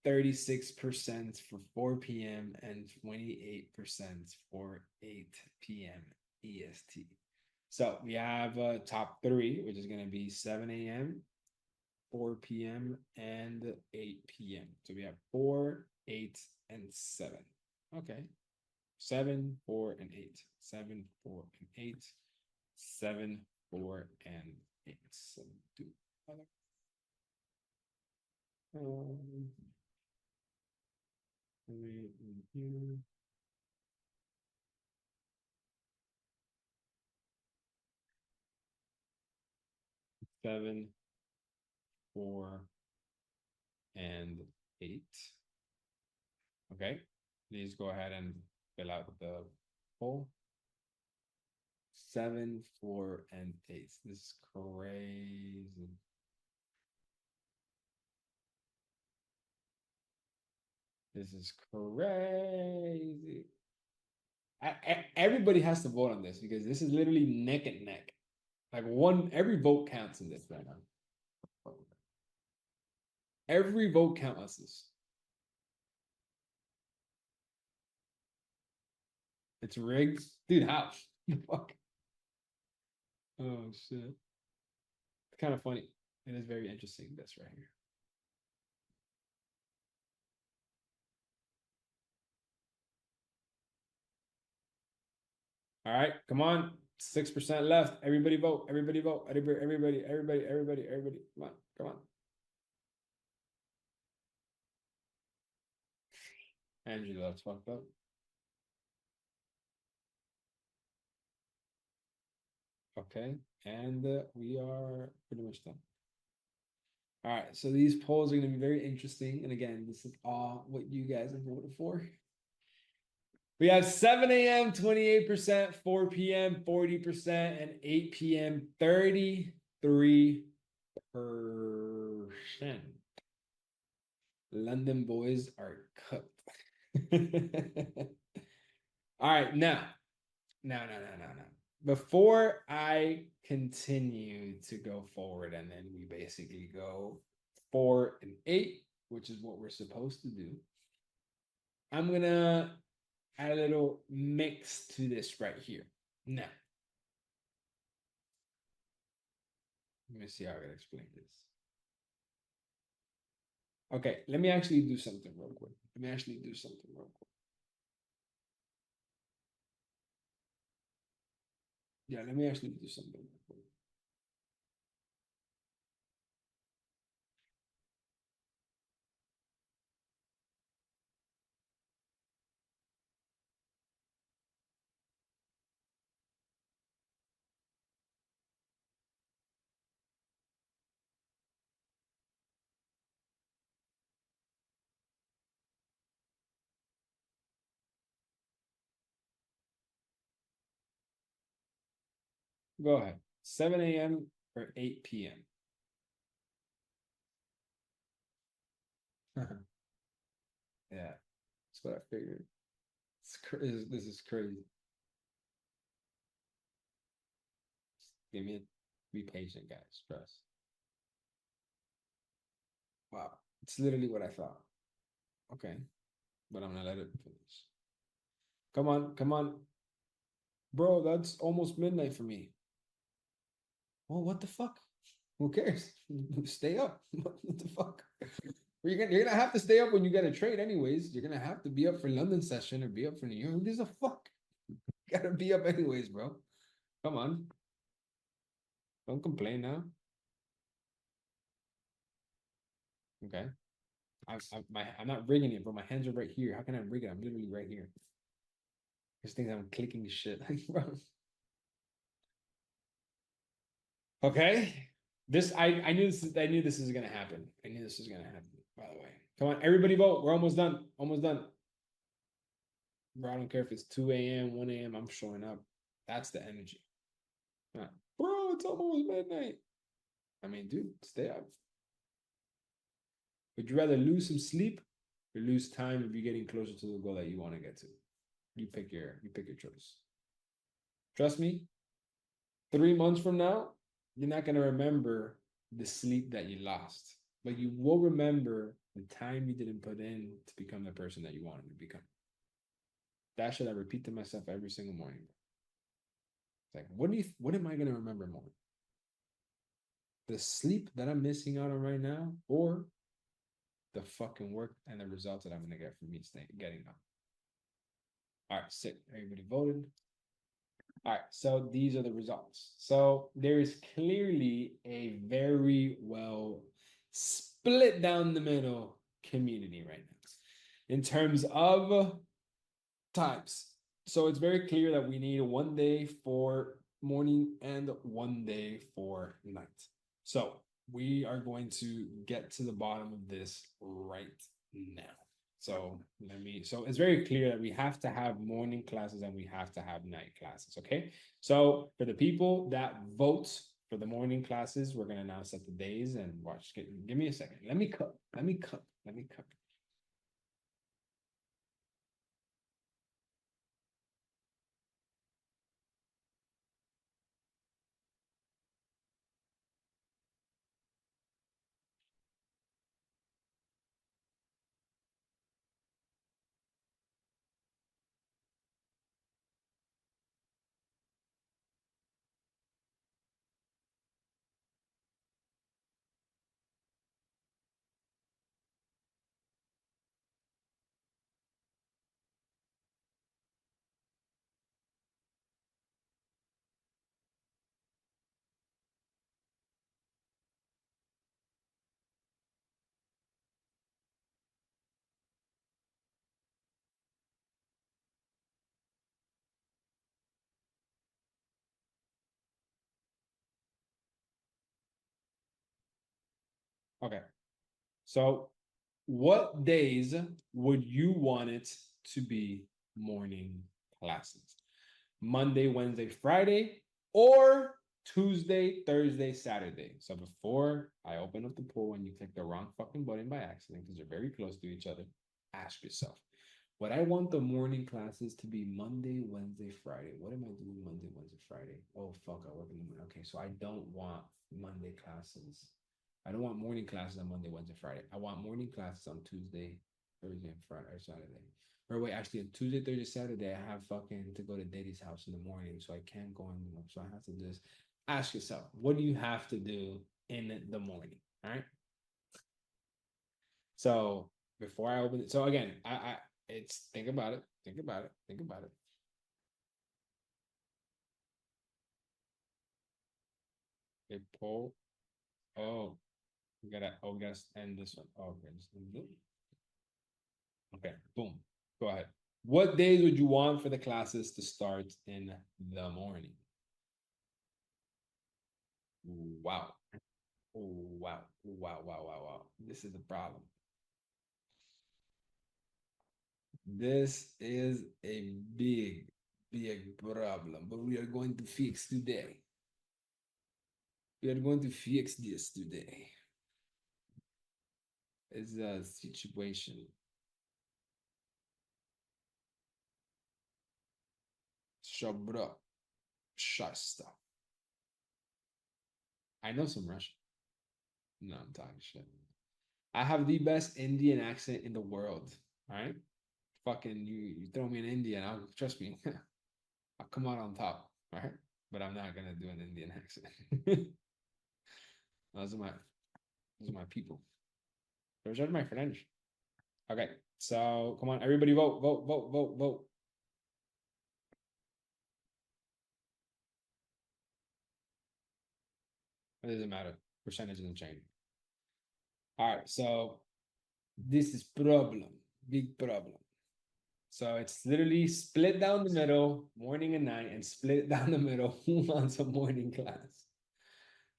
36% for 4 p.m., and 28% for 8 p.m. EST. So we have top three, which is going to be 7 a.m., 4 p.m., and 8 p.m. So we have 4, 8, and 7. Okay. 7, 4, and 8. 7, 4, and 8. 7, 4, and 8. So do other. In here. 7, 4, and 8. Okay, please go ahead and fill out the poll. 7, 4, and 8. This is crazy. This is crazy. Everybody has to vote on this because this is literally neck and neck. Like every vote counts in this right now. Every vote counts this. It's rigged, dude. How? Fuck. Oh shit. It's kind of funny. It is very interesting. This right here. All right, come on. 6% left. Everybody vote. Everybody vote. Everybody. Come on. Come on. Angela, that's fucked up. Okay, and we are pretty much done. All right, so these polls are going to be very interesting. And again, this is all what you guys have voted for. We have 7 a.m., 28%, 4 p.m., 40%, and 8 p.m., 33%. London boys are cooked. All right, now, no. Before I continue to go forward, and then we basically go 4 and 8, which is what we're supposed to do. I'm gonna add a little mix to this right here. Now, let me see how I can explain this. Okay, let me actually do something real quick. Yeah, let me actually do something real quick. Go ahead. 7 a.m. or 8 p.m. Yeah, that's what I figured. This is crazy. Give me be patient, guys. Trust. Wow, it's literally what I thought. Okay, but I'm gonna let it finish. Come on, bro. That's almost midnight for me. Well, what the fuck? Who cares? Stay up. What the fuck? You're gonna have to stay up when you get a trade, anyways. You're gonna have to be up for London session or be up for New York. Who gives a fuck? You gotta be up anyways, bro. Come on. Don't complain now. Okay. I'm not rigging it, but my hands are right here. How can I rig it? I'm literally right here. This thing I'm clicking shit. Okay. This I knew this is gonna happen. I knew this was gonna happen, by the way. Come on, everybody vote. We're almost done. Almost done. Bro, I don't care if it's 2 a.m., 1 a.m. I'm showing up. That's the energy. Bro, it's almost midnight. I mean, dude, stay up. Would you rather lose some sleep or lose time if you're getting closer to the goal that you want to get to? You pick your choice. Trust me, 3 months from now, you're not gonna remember the sleep that you lost, but you will remember the time you didn't put in to become the person that you wanted to become. That should I repeat to myself every single morning. It's like, what am I gonna remember more? The sleep that I'm missing out on right now, or the fucking work and the results that I'm gonna get from me getting up. All right, sick. Everybody voted. All right, so these are the results. So there is clearly a very well split down the middle community right now in terms of times. So it's very clear that we need 1 day for morning and 1 day for night. So we are going to get to the bottom of this right now. So it's very clear that we have to have morning classes and we have to have night classes. Okay. So for the people that vote for the morning classes, we're gonna now set the days and watch. Give me a second. Let me cook. Let me cook. Let me cook. Okay. So what days would you want it to be morning classes? Monday, Wednesday, Friday, or Tuesday, Thursday, Saturday. So before I open up the poll and you click the wrong fucking button by accident because they're very close to each other, ask yourself, would I want the morning classes to be Monday, Wednesday, Friday? What am I doing Monday, Wednesday, Friday? Oh fuck, I work in the morning. Okay, so I don't want Monday classes. I don't want morning classes on Monday, Wednesday, Friday. I want morning classes on Tuesday, Thursday, and Friday or Saturday. Or wait, actually, on Tuesday, Thursday, Saturday, I have fucking to go to Daddy's house in the morning, so I can't go in. So I have to just ask yourself, what do you have to do in the morning? All right. So before I open it, so again, I it's think about it, think about it, think about it. They pull. Oh, we gotta end this one. Oh, okay, just end it. Okay, boom. Go ahead. What days would you want for the classes to start in the morning? Wow. Wow. Wow. Wow. Wow. Wow. This is the problem. This is a big, big problem, but we are going to fix today. We are going to fix this today. It's a situation. Shabra. Shasta. I know some Russian. No, I'm talking shit. I have the best Indian accent in the world. All right. Fucking you throw me in India and I'll trust me. I'll come out on top. All right. But I'm not gonna do an Indian accent. Those are my people. Those are my friends. Okay. So come on, everybody vote, vote, vote, vote, vote. It doesn't matter. Percentage doesn't change. All right. So this is problem. Big problem. So it's literally split down the middle, morning and night, and split it down the middle. Who wants a morning class?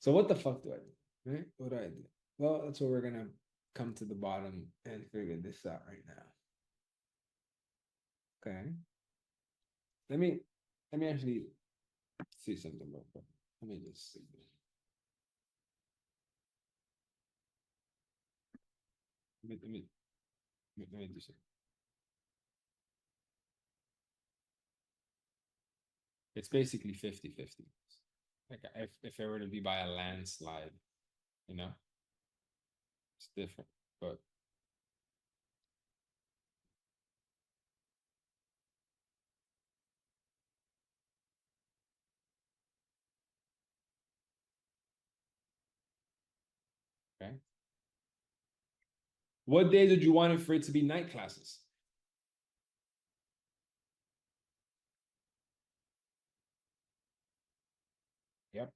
So what the fuck do I do? Right? What do I do? Well, that's what we're gonna come to the bottom and figure this out right now. Okay. Let me let me actually see something real quick. Let me just see this. Let me do something. It's basically 50-50. Like if it were to be by a landslide, you know, it's different. But okay. What days would you want it for it to be night classes? Yep,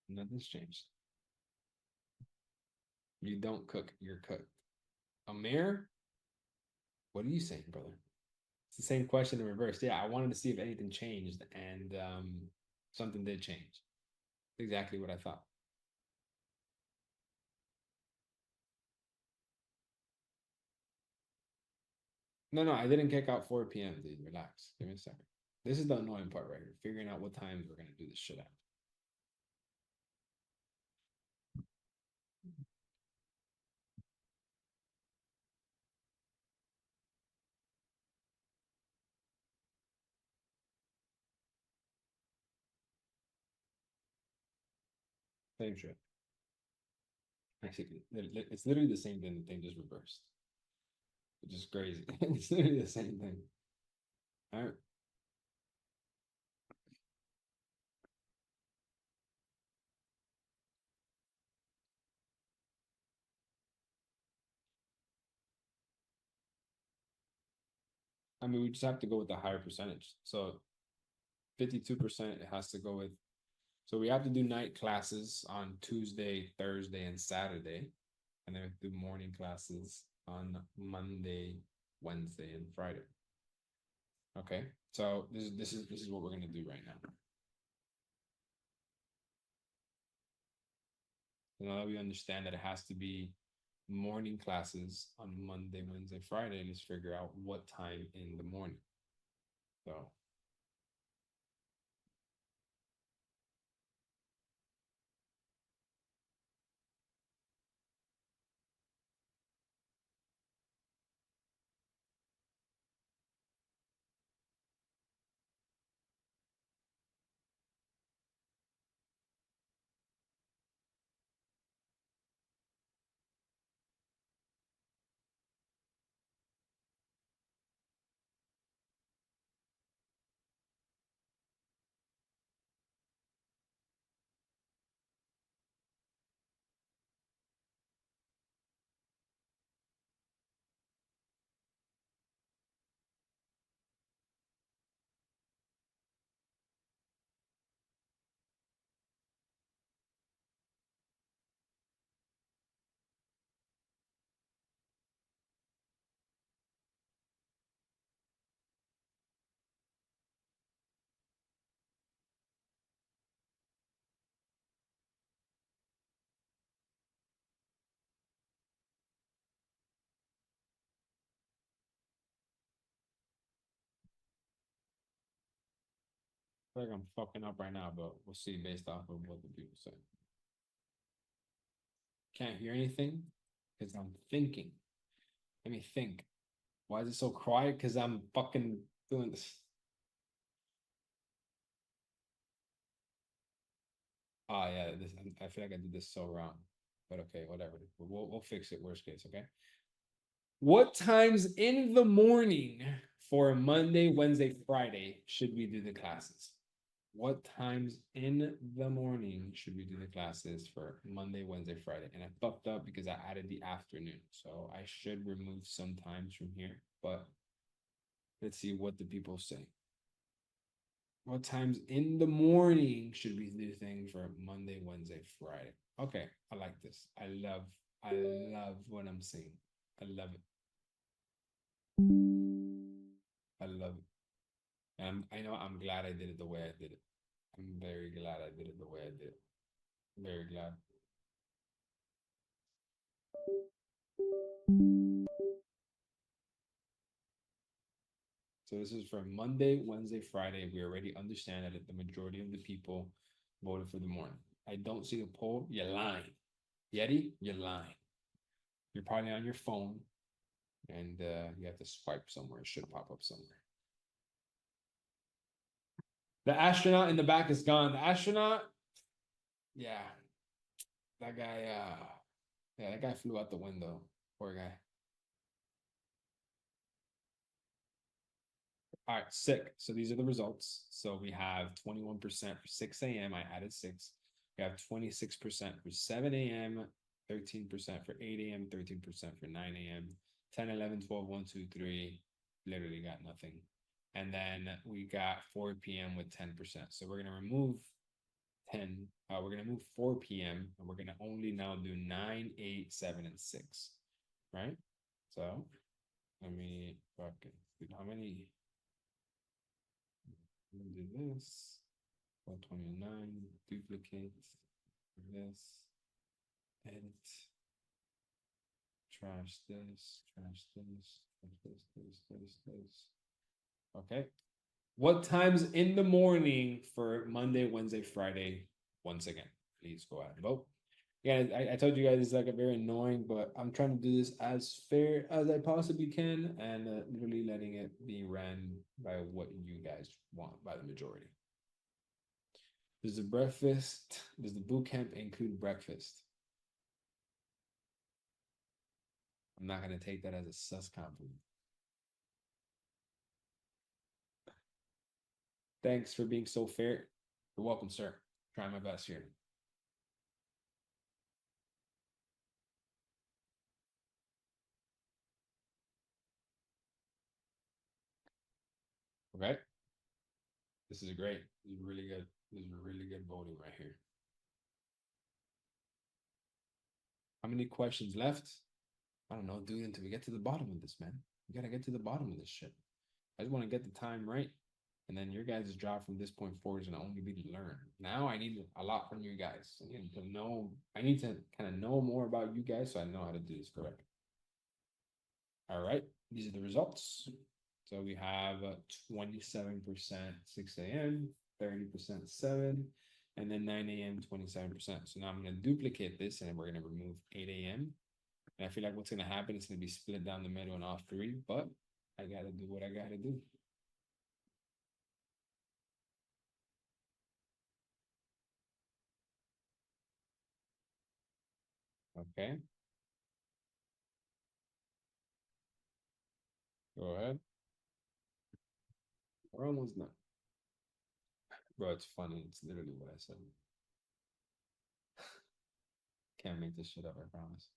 nothing's changed. You don't cook, you're cooked. Amir, what are you saying, brother? It's the same question in reverse. Yeah, I wanted to see if anything changed, and something did change. Exactly what I thought. No, no, I didn't kick out 4 p.m., dude. Relax. Give me a second. This is the annoying part right here. Figuring out what times we're gonna do this shit at. Same shit. Basically, it's literally the same thing. The thing just reversed, which is crazy. It's literally the same thing. All right. I mean, we just have to go with the higher percentage. So 52% it has to go with. So we have to do night classes on Tuesday, Thursday, and Saturday, and then we have to do morning classes on Monday, Wednesday, and Friday. Okay. So this is what we're gonna do right now. So now that we understand that it has to be morning classes on Monday, Wednesday, Friday, let's figure out what time in the morning. So feel like I'm fucking up right now, but we'll see based off of what the people say. Can't hear anything because I'm thinking. Let me think. Why is it so quiet? Because I'm fucking doing this. Oh yeah, this I feel like I did this so wrong. But okay, whatever. We'll fix it. Worst case, okay? What times in the morning for Monday, Wednesday, Friday should we do the classes? What times in the morning should we do the classes for Monday, Wednesday, Friday? And I fucked up because I added the afternoon. So I should remove some times from here, but let's see what the people say. What times in the morning should we do things for Monday, Wednesday, Friday? Okay, I like this. I love what I'm seeing. I love it. I love it. And I know I'm glad I did it the way I did it. I'm very glad I did it the way I did it. Very glad. So this is for Monday, Wednesday, Friday. We already understand that the majority of the people voted for the morning. I don't see the poll. You're lying. Yeti, you're lying. You're probably on your phone and you have to swipe somewhere. It should pop up somewhere. The astronaut in the back is gone. The astronaut, yeah, that guy, yeah, that guy flew out the window. Poor guy. All right, sick. So these are the results. So we have 21% for 6 a.m. I added 6. We have 26% for 7 a.m., 13% for 8 a.m., 13% for 9 a.m., 10, 11, 12, 1, 2, 3. Literally got nothing. And then we got 4 p.m. with 10%. So we're going to remove 10. We're going to move 4 p.m. and we're going to only now do 9, 8, 7, and 6. Right? So let me fucking, how many? Do this. 129, duplicate this, edit, trash this, trash this, trash this. Okay. What times in the morning for Monday, Wednesday, Friday? Once again, please go out and vote. Yeah, I told you guys it's like a very annoying, but I'm trying to do this as fair as I possibly can and literally letting it be ran by what you guys want by the majority. Does the boot camp include breakfast? I'm not gonna take that as a sus compliment. Thanks for being so fair. You're welcome, sir. Try my best here. Okay. This is great. This is really good. This is really good voting right here. How many questions left? I don't know, dude, until we get to the bottom of this, man. We gotta get to the bottom of this shit. I just want to get the time right. And then your guys' job from this point forward is gonna only be to learn. Now I need a lot from you guys. I need to know, I need to kind of know more about you guys so I know how to do this correct. All right, these are the results. So we have 27% 6 a.m., 30% 7, and then 9 a.m., 27%. So now I'm going to duplicate this and we're going to remove 8 a.m. And I feel like what's going to happen is going to be split down the middle and all three, but I got to do what I got to do. Okay. Go ahead. We're almost done. Bro, it's funny. It's literally what I said. Can't make this shit up, I promise.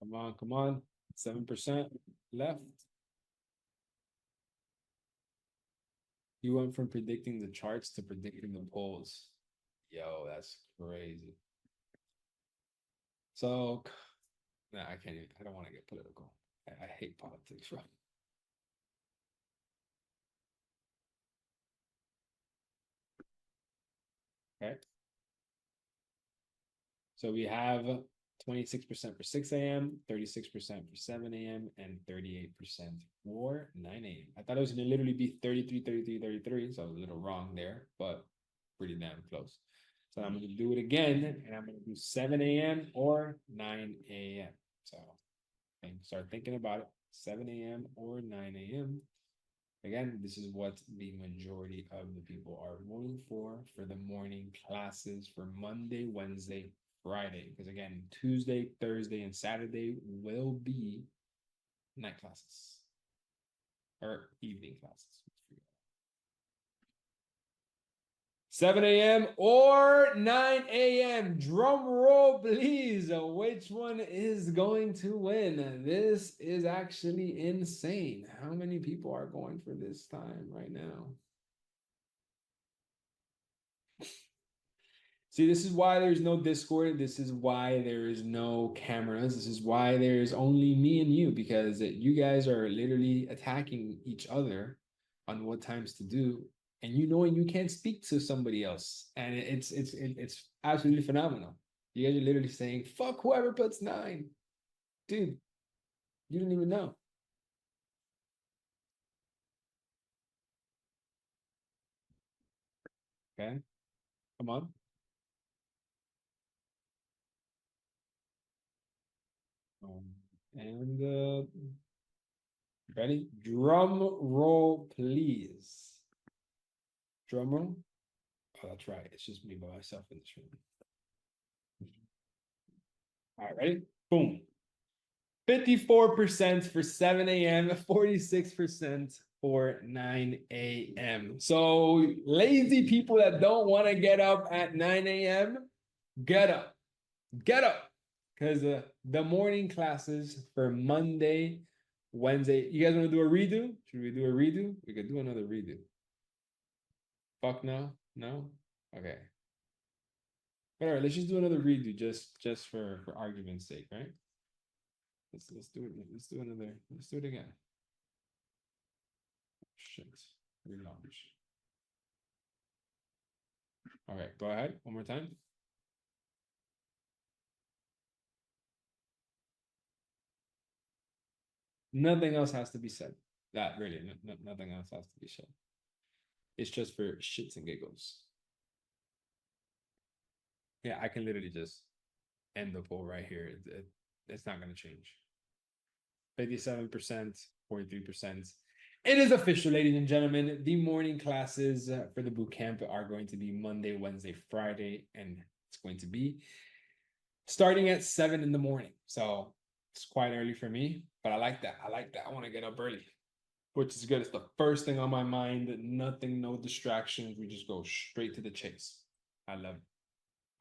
Come on, come on. 7% left. You went from predicting the charts to predicting the polls. Yo, that's crazy. So, nah, I can't even, I don't want to get political. I hate politics, bro. Okay. So we have 26% for 6 a.m., 36% for 7 a.m., and 38% for 9 a.m. I thought it was going to literally be 33, 33, 33. So I was a little wrong there, but pretty damn close. So I'm going to do it again, and I'm going to do 7 a.m. or 9 a.m. So start thinking about it. 7 a.m. or 9 a.m. Again, this is what the majority of the people are voting for the morning classes for Monday, Wednesday, Friday. Because again, Tuesday, Thursday, and Saturday will be night classes or evening classes. 7 a.m. or 9 a.m. Drum roll, please. Which one is going to win? This is actually insane. How many people are going for this time right now? See, this is why there's no Discord. This is why there is no cameras. This is why there's only me and you, because you guys are literally attacking each other on what times to do, and you know, and you can't speak to somebody else, and it's absolutely phenomenal. You guys are literally saying, "Fuck whoever puts 9," dude. You didn't even know. Okay, come on. And ready? Drum roll, please. Drum roll. Oh, that's right. It's just me by myself in this room. All right, ready? Boom. 54% for 7 a.m., 46% for 9 a.m. So lazy people that don't want to get up at 9 a.m., get up. Get up. Because the morning classes for Monday, Wednesday. You guys want to do a redo? Should we do a redo? We could do another redo. Fuck no? No? Okay. All right, let's just do another redo just for argument's sake, right? Let's do it. Let's do another. Let's do it again. Shit. Relaunch. All right, go ahead. One more time. Nothing else has to be said. That really, nothing else has to be said. It's just for shits and giggles. Yeah, I can literally just end the poll right here. It's not going to change. 57%, 43%. It is official, ladies and gentlemen. The morning classes for the boot camp are going to be Monday, Wednesday, Friday, and it's going to be starting at 7 in the morning. So it's quite early for me, but I like that. I like that. I want to get up early, which is good. It's the first thing on my mind. Nothing, no distractions. We just go straight to the chase. I love it.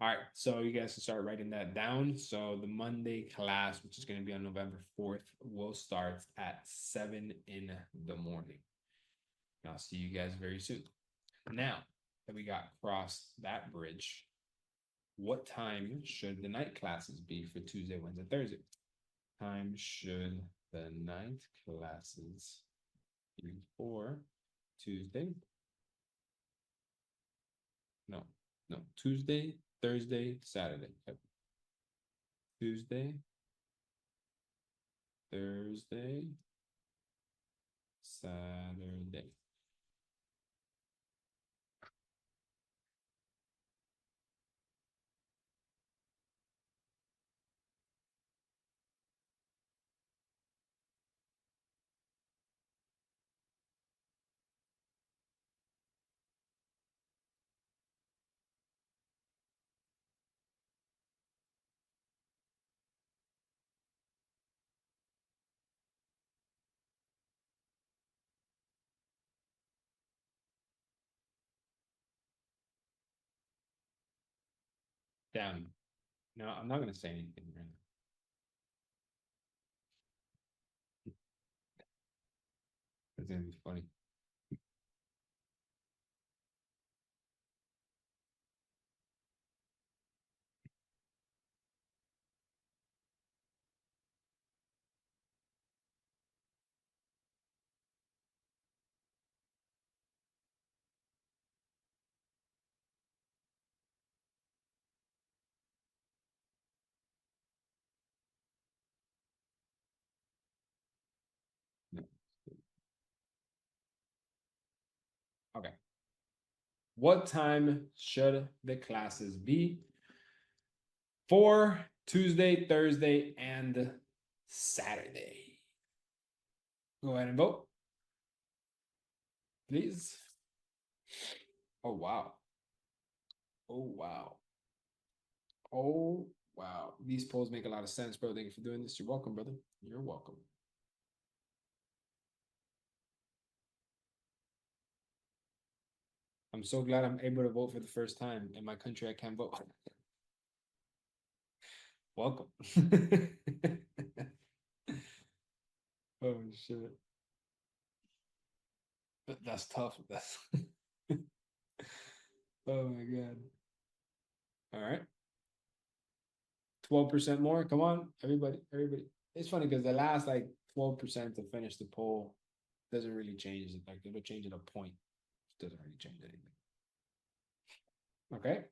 All right, so you guys can start writing that down. So the Monday class, which is going to be on November 4th, will start at 7 in the morning. And I'll see you guys very soon. Now that we got crossed that bridge, what time should the night classes be for Tuesday, Wednesday, Thursday? Time should the night classes be for Tuesday? No, no, Tuesday, Thursday, Saturday. Yep. Tuesday, Thursday, Saturday. Down. No, I'm not gonna say anything right now. It's gonna be funny. No. Okay. What time should the classes be for Tuesday, Thursday, and Saturday? Go ahead and vote, please. Oh, wow. Oh, wow. Oh, wow. These polls make a lot of sense, bro. Thank you for doing this. You're welcome, brother. You're welcome. I'm so glad I'm able to vote for the first time in my country. I can't vote. Welcome. Oh shit. That's tough. That's oh my god. All right. 12% more. Come on, everybody, everybody. It's funny because the last like 12% to finish the poll doesn't really change it. Like it'll change it a point. It doesn't really change anything. Okay.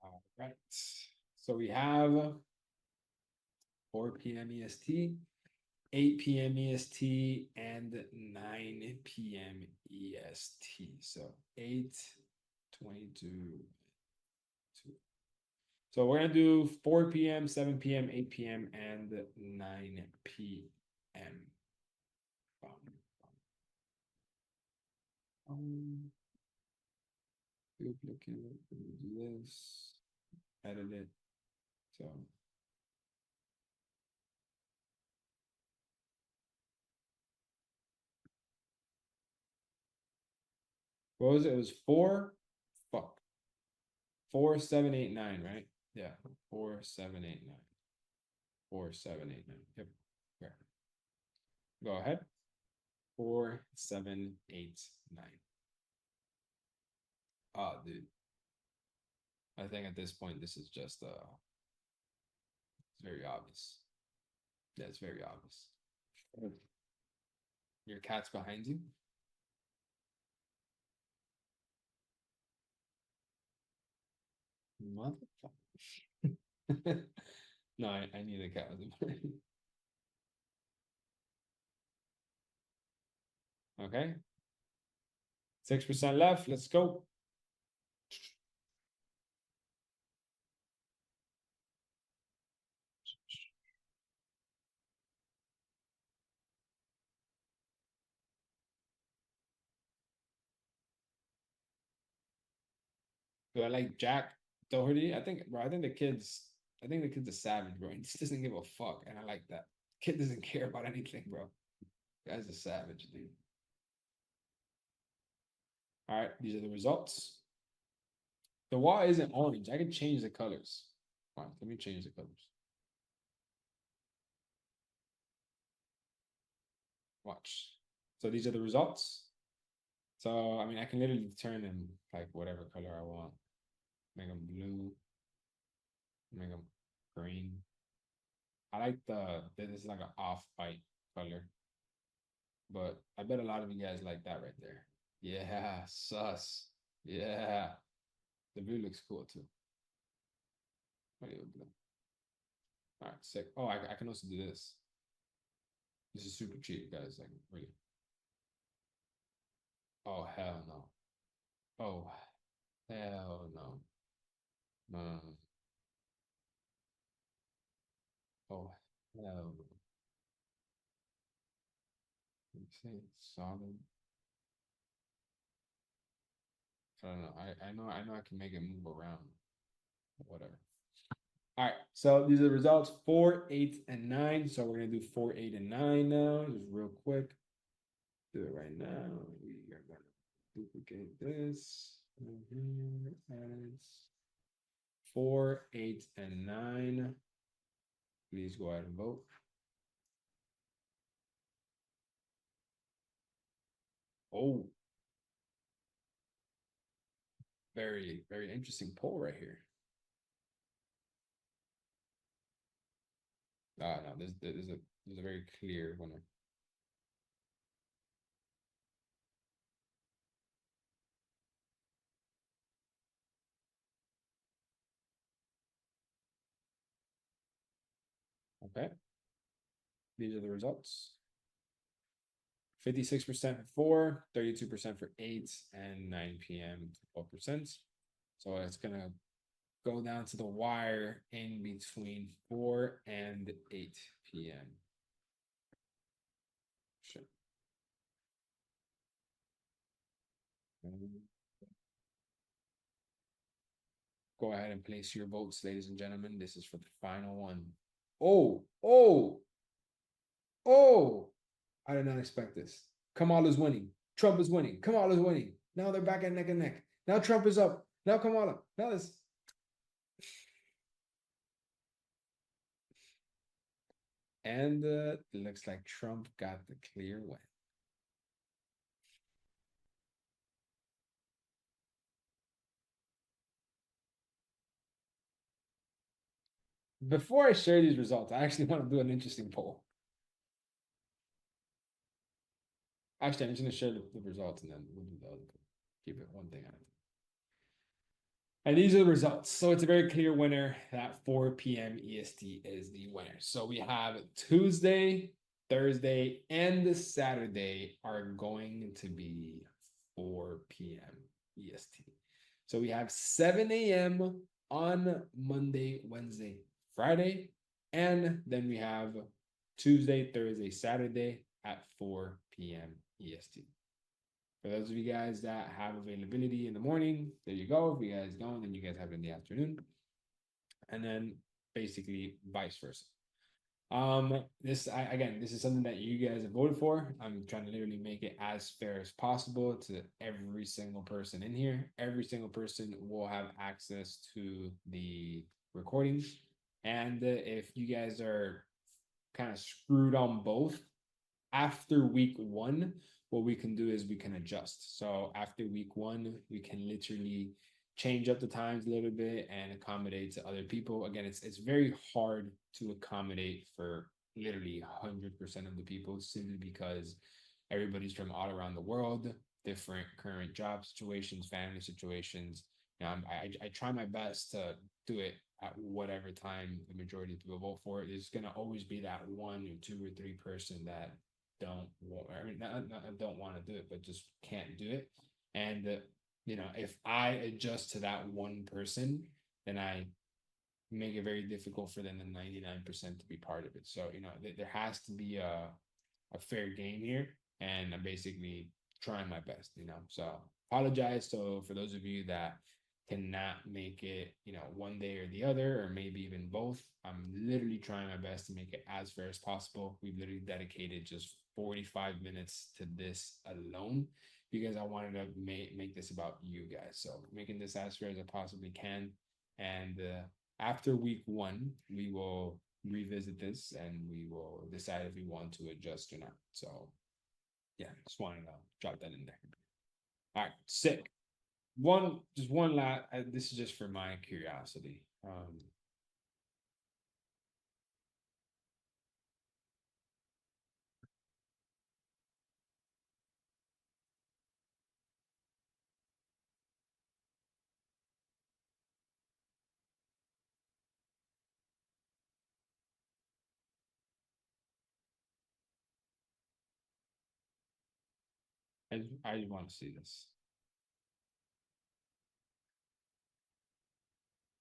All right. So we have 4 p.m. EST, 8 p.m. EST, and 9 p.m. EST. So 8, 22, 2. So we're gonna do 4 p.m., 7 p.m., 8 p.m., and 9 p.m. Duplicate, do this, edit it. So what was it? It was 4. Fuck. 4, 7, 8, 9, right? Yeah. 4, 7, 8, 9. 4, 7, 8, 9. Yep. Okay. Go ahead. 4, 7, 8, 9. Oh, dude. I think at this point this is just it's very obvious. Yeah, it's very obvious. Your cat's behind you. Motherfucker. No, I need a cat. Okay. 6% left. Let's go. Do I like Jack Doherty? I think, bro, I think the kid's a savage, bro. He just doesn't give a fuck. And I like that. Kid doesn't care about anything, bro. Guy's a savage, dude. All right, these are the results. The wall isn't orange. I can change the colors. Fine, let me change the colors. Watch. So these are the results. So, I mean, I can literally turn them like whatever color I want. Make them blue. Make them green. I like this is like an off-white color. But I bet a lot of you guys like that right there. Yeah, sus. Yeah. The blue looks cool too. What do you blue? All right, sick. Oh, I can also do this. This is super cheap, guys. Like, really. Oh, hell no. Oh, hell no. No, no, no. Oh, hell no. Let me see. Solid. I don't know. I know I can make it move around. Whatever. All right. So these are the results: 4, 8, and 9. So we're gonna do 4, 8, and 9 now, just real quick. Do it right now. We are gonna duplicate this. Here as 4, 8, and 9. Please go ahead and vote. Oh, very, very interesting poll right here. No, there's a very clear winner. Okay. These are the results. 56% for 4, 32% for 8, and 9 p.m. 12%. So it's gonna go down to the wire in between 4 and 8 p.m. Sure. Go ahead and place your votes, ladies and gentlemen. This is for the final one. Oh, oh, oh! I did not expect this. Kamala's winning. Trump is winning. Kamala's winning. Now they're back at neck and neck. Now Trump is up. Now Kamala. Now this. And it looks like Trump got the clear win. Before I share these results, I actually want to do an interesting poll. Actually, I'm just going to share the results and then we'll do the other. Keep it one thing at a time. And these are the results. So it's a very clear winner that 4 p.m. EST is the winner. So we have Tuesday, Thursday, and the Saturday are going to be 4 p.m. EST. So we have 7 a.m. on Monday, Wednesday, Friday, and then we have Tuesday, Thursday, Saturday at 4 p.m. EST. For those of you guys that have availability in the morning, there you go. If you guys don't, then you guys have it in the afternoon. And then basically vice versa. This is something that you guys have voted for. I'm trying to literally make it as fair as possible to every single person in here. Every single person will have access to the recordings. And if you guys are kind of screwed on both, after week 1, what we can do is we can adjust. So after week 1, we can literally change up the times a little bit and accommodate to other people. Again, it's very hard to accommodate for literally 100% of the people simply because everybody's from all around the world, different current job situations, family situations. I try my best to do it at whatever time the majority of people vote for it. There's gonna always be that 1 or 2 or 3 person that don't want, I mean, not don't want to do it, but just can't do it. And if I adjust to that one person, then I make it very difficult for them, the 99% to be part of it. So there has to be a fair game here, and I'm basically trying my best. So apologize. So for those of you that cannot make it, one day or the other, or maybe even both, I'm literally trying my best to make it as fair as possible. We've literally dedicated just 45 minutes to this alone because I wanted to make this about you guys. So making this as fair as I possibly can. And after week 1, we will revisit this and we will decide if we want to adjust or not. So yeah, just wanted to drop that in there. All right, sick. Just one last. This is just for my curiosity. I just want to see this.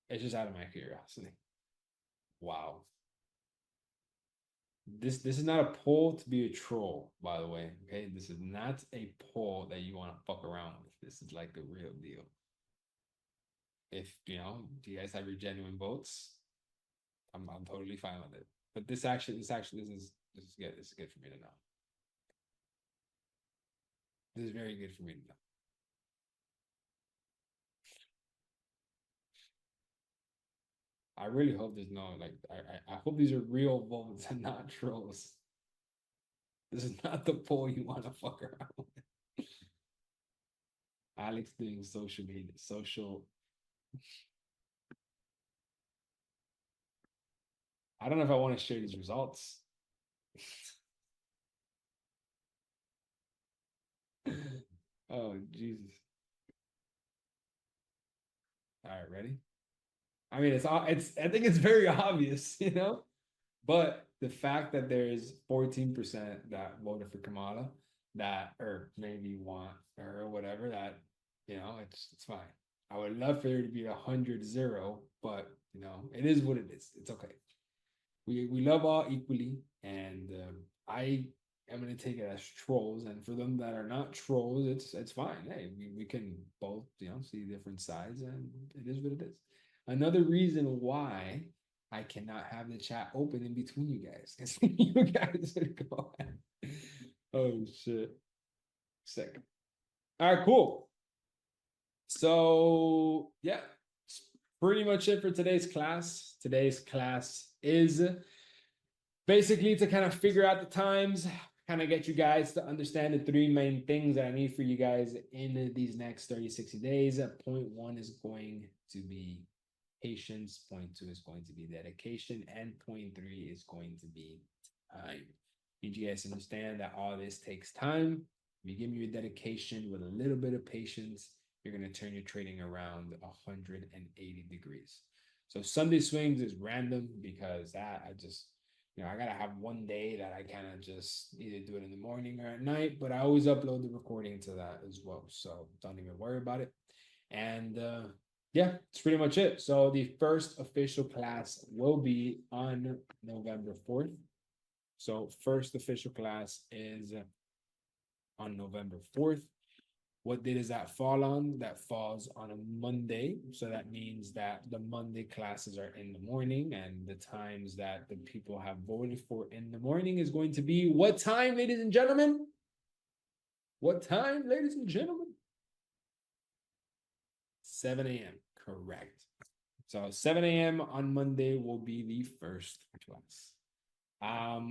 It's just out of my curiosity. Wow. This is not a poll to be a troll, by the way. Okay, this is not a poll that you want to fuck around with. This is like the real deal. If do you guys have your genuine votes? I'm totally fine with it. But this is good. This is good for me to know. This is very good for me to know. I really hope there's no like I hope these are real votes and not trolls. This is not the poll you want to fuck around with. Alex doing social media, social. I don't know if I want to share these results. Oh Jesus. All right, ready? I mean, it's I think it's very obvious. But the fact that there's 14% that voted for Kamala, that or maybe want her or whatever, that it's fine. I would love for there to be 100-0, but it is what it is. It's okay. We love all equally, and I am gonna take it as trolls. And for them that are not trolls, it's fine. Hey, we can both see different sides, and it is what it is. Another reason why I cannot have the chat open in between you guys, because you guys are going. Oh shit, sick. All right, cool. So yeah, it's pretty much it for today's class. Today's class is basically to kind of figure out the times, kind of get you guys to understand the three main things that I need for you guys in these next 30, 60 days. Point one is going to be patience. Point two is going to be dedication. And point three is going to be time. Need you guys to understand that all this takes time. If you give me your dedication with a little bit of patience, you're going to turn your trading around 180 degrees. So Sunday swings is random because that I just I gotta have one day that I kind of just either do it in the morning or at night, but I always upload the recording to that as well. So don't even worry about it. And yeah, it's pretty much it. So the first official class will be on November 4th. So first official class is on November 4th. What day does that fall on? That falls on a Monday. So that means that the Monday classes are in the morning, and the times that the people have voted for in the morning is going to be what time, ladies and gentlemen? What time, ladies and gentlemen? 7 a.m. Correct. So 7 a.m. on Monday will be the first class.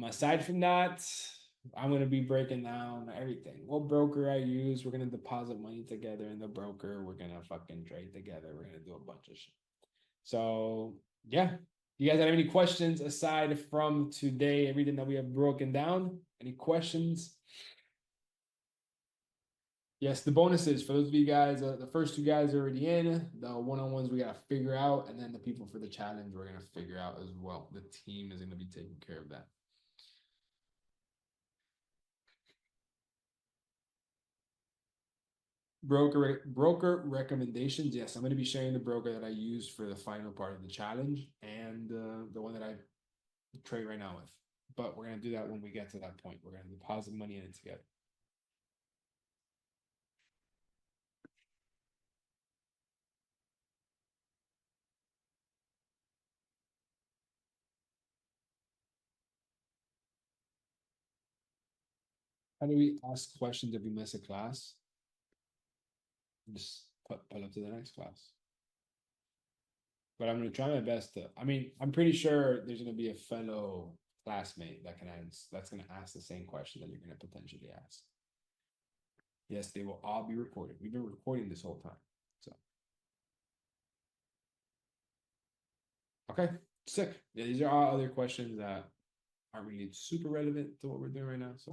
Aside from that, I'm gonna be breaking down everything. What broker I use, we're gonna deposit money together in the broker, we're gonna fucking trade together, we're gonna do a bunch of shit. So yeah. You guys have any questions aside from today, everything that we have broken down? Any questions? Yes, the bonuses for those of you guys, the first two guys are already in. The one-on-ones we gotta figure out, and then the people for the challenge we're gonna figure out as well. The team is gonna be taking care of that. Broker recommendations. Yes, I'm going to be sharing the broker that I use for the final part of the challenge and the one that I trade right now with. But we're going to do that when we get to that point. We're going to deposit money in it together. How do we ask questions if we miss a class? Just pull up to the next class. But I'm going to try my best to. I mean, I'm pretty sure there's going to be a fellow classmate that can answer. That's going to ask the same question that you're going to potentially ask. Yes, they will all be recorded. We've been recording this whole time. So. Okay, sick. Yeah, these are all other questions that aren't really super relevant to what we're doing right now. So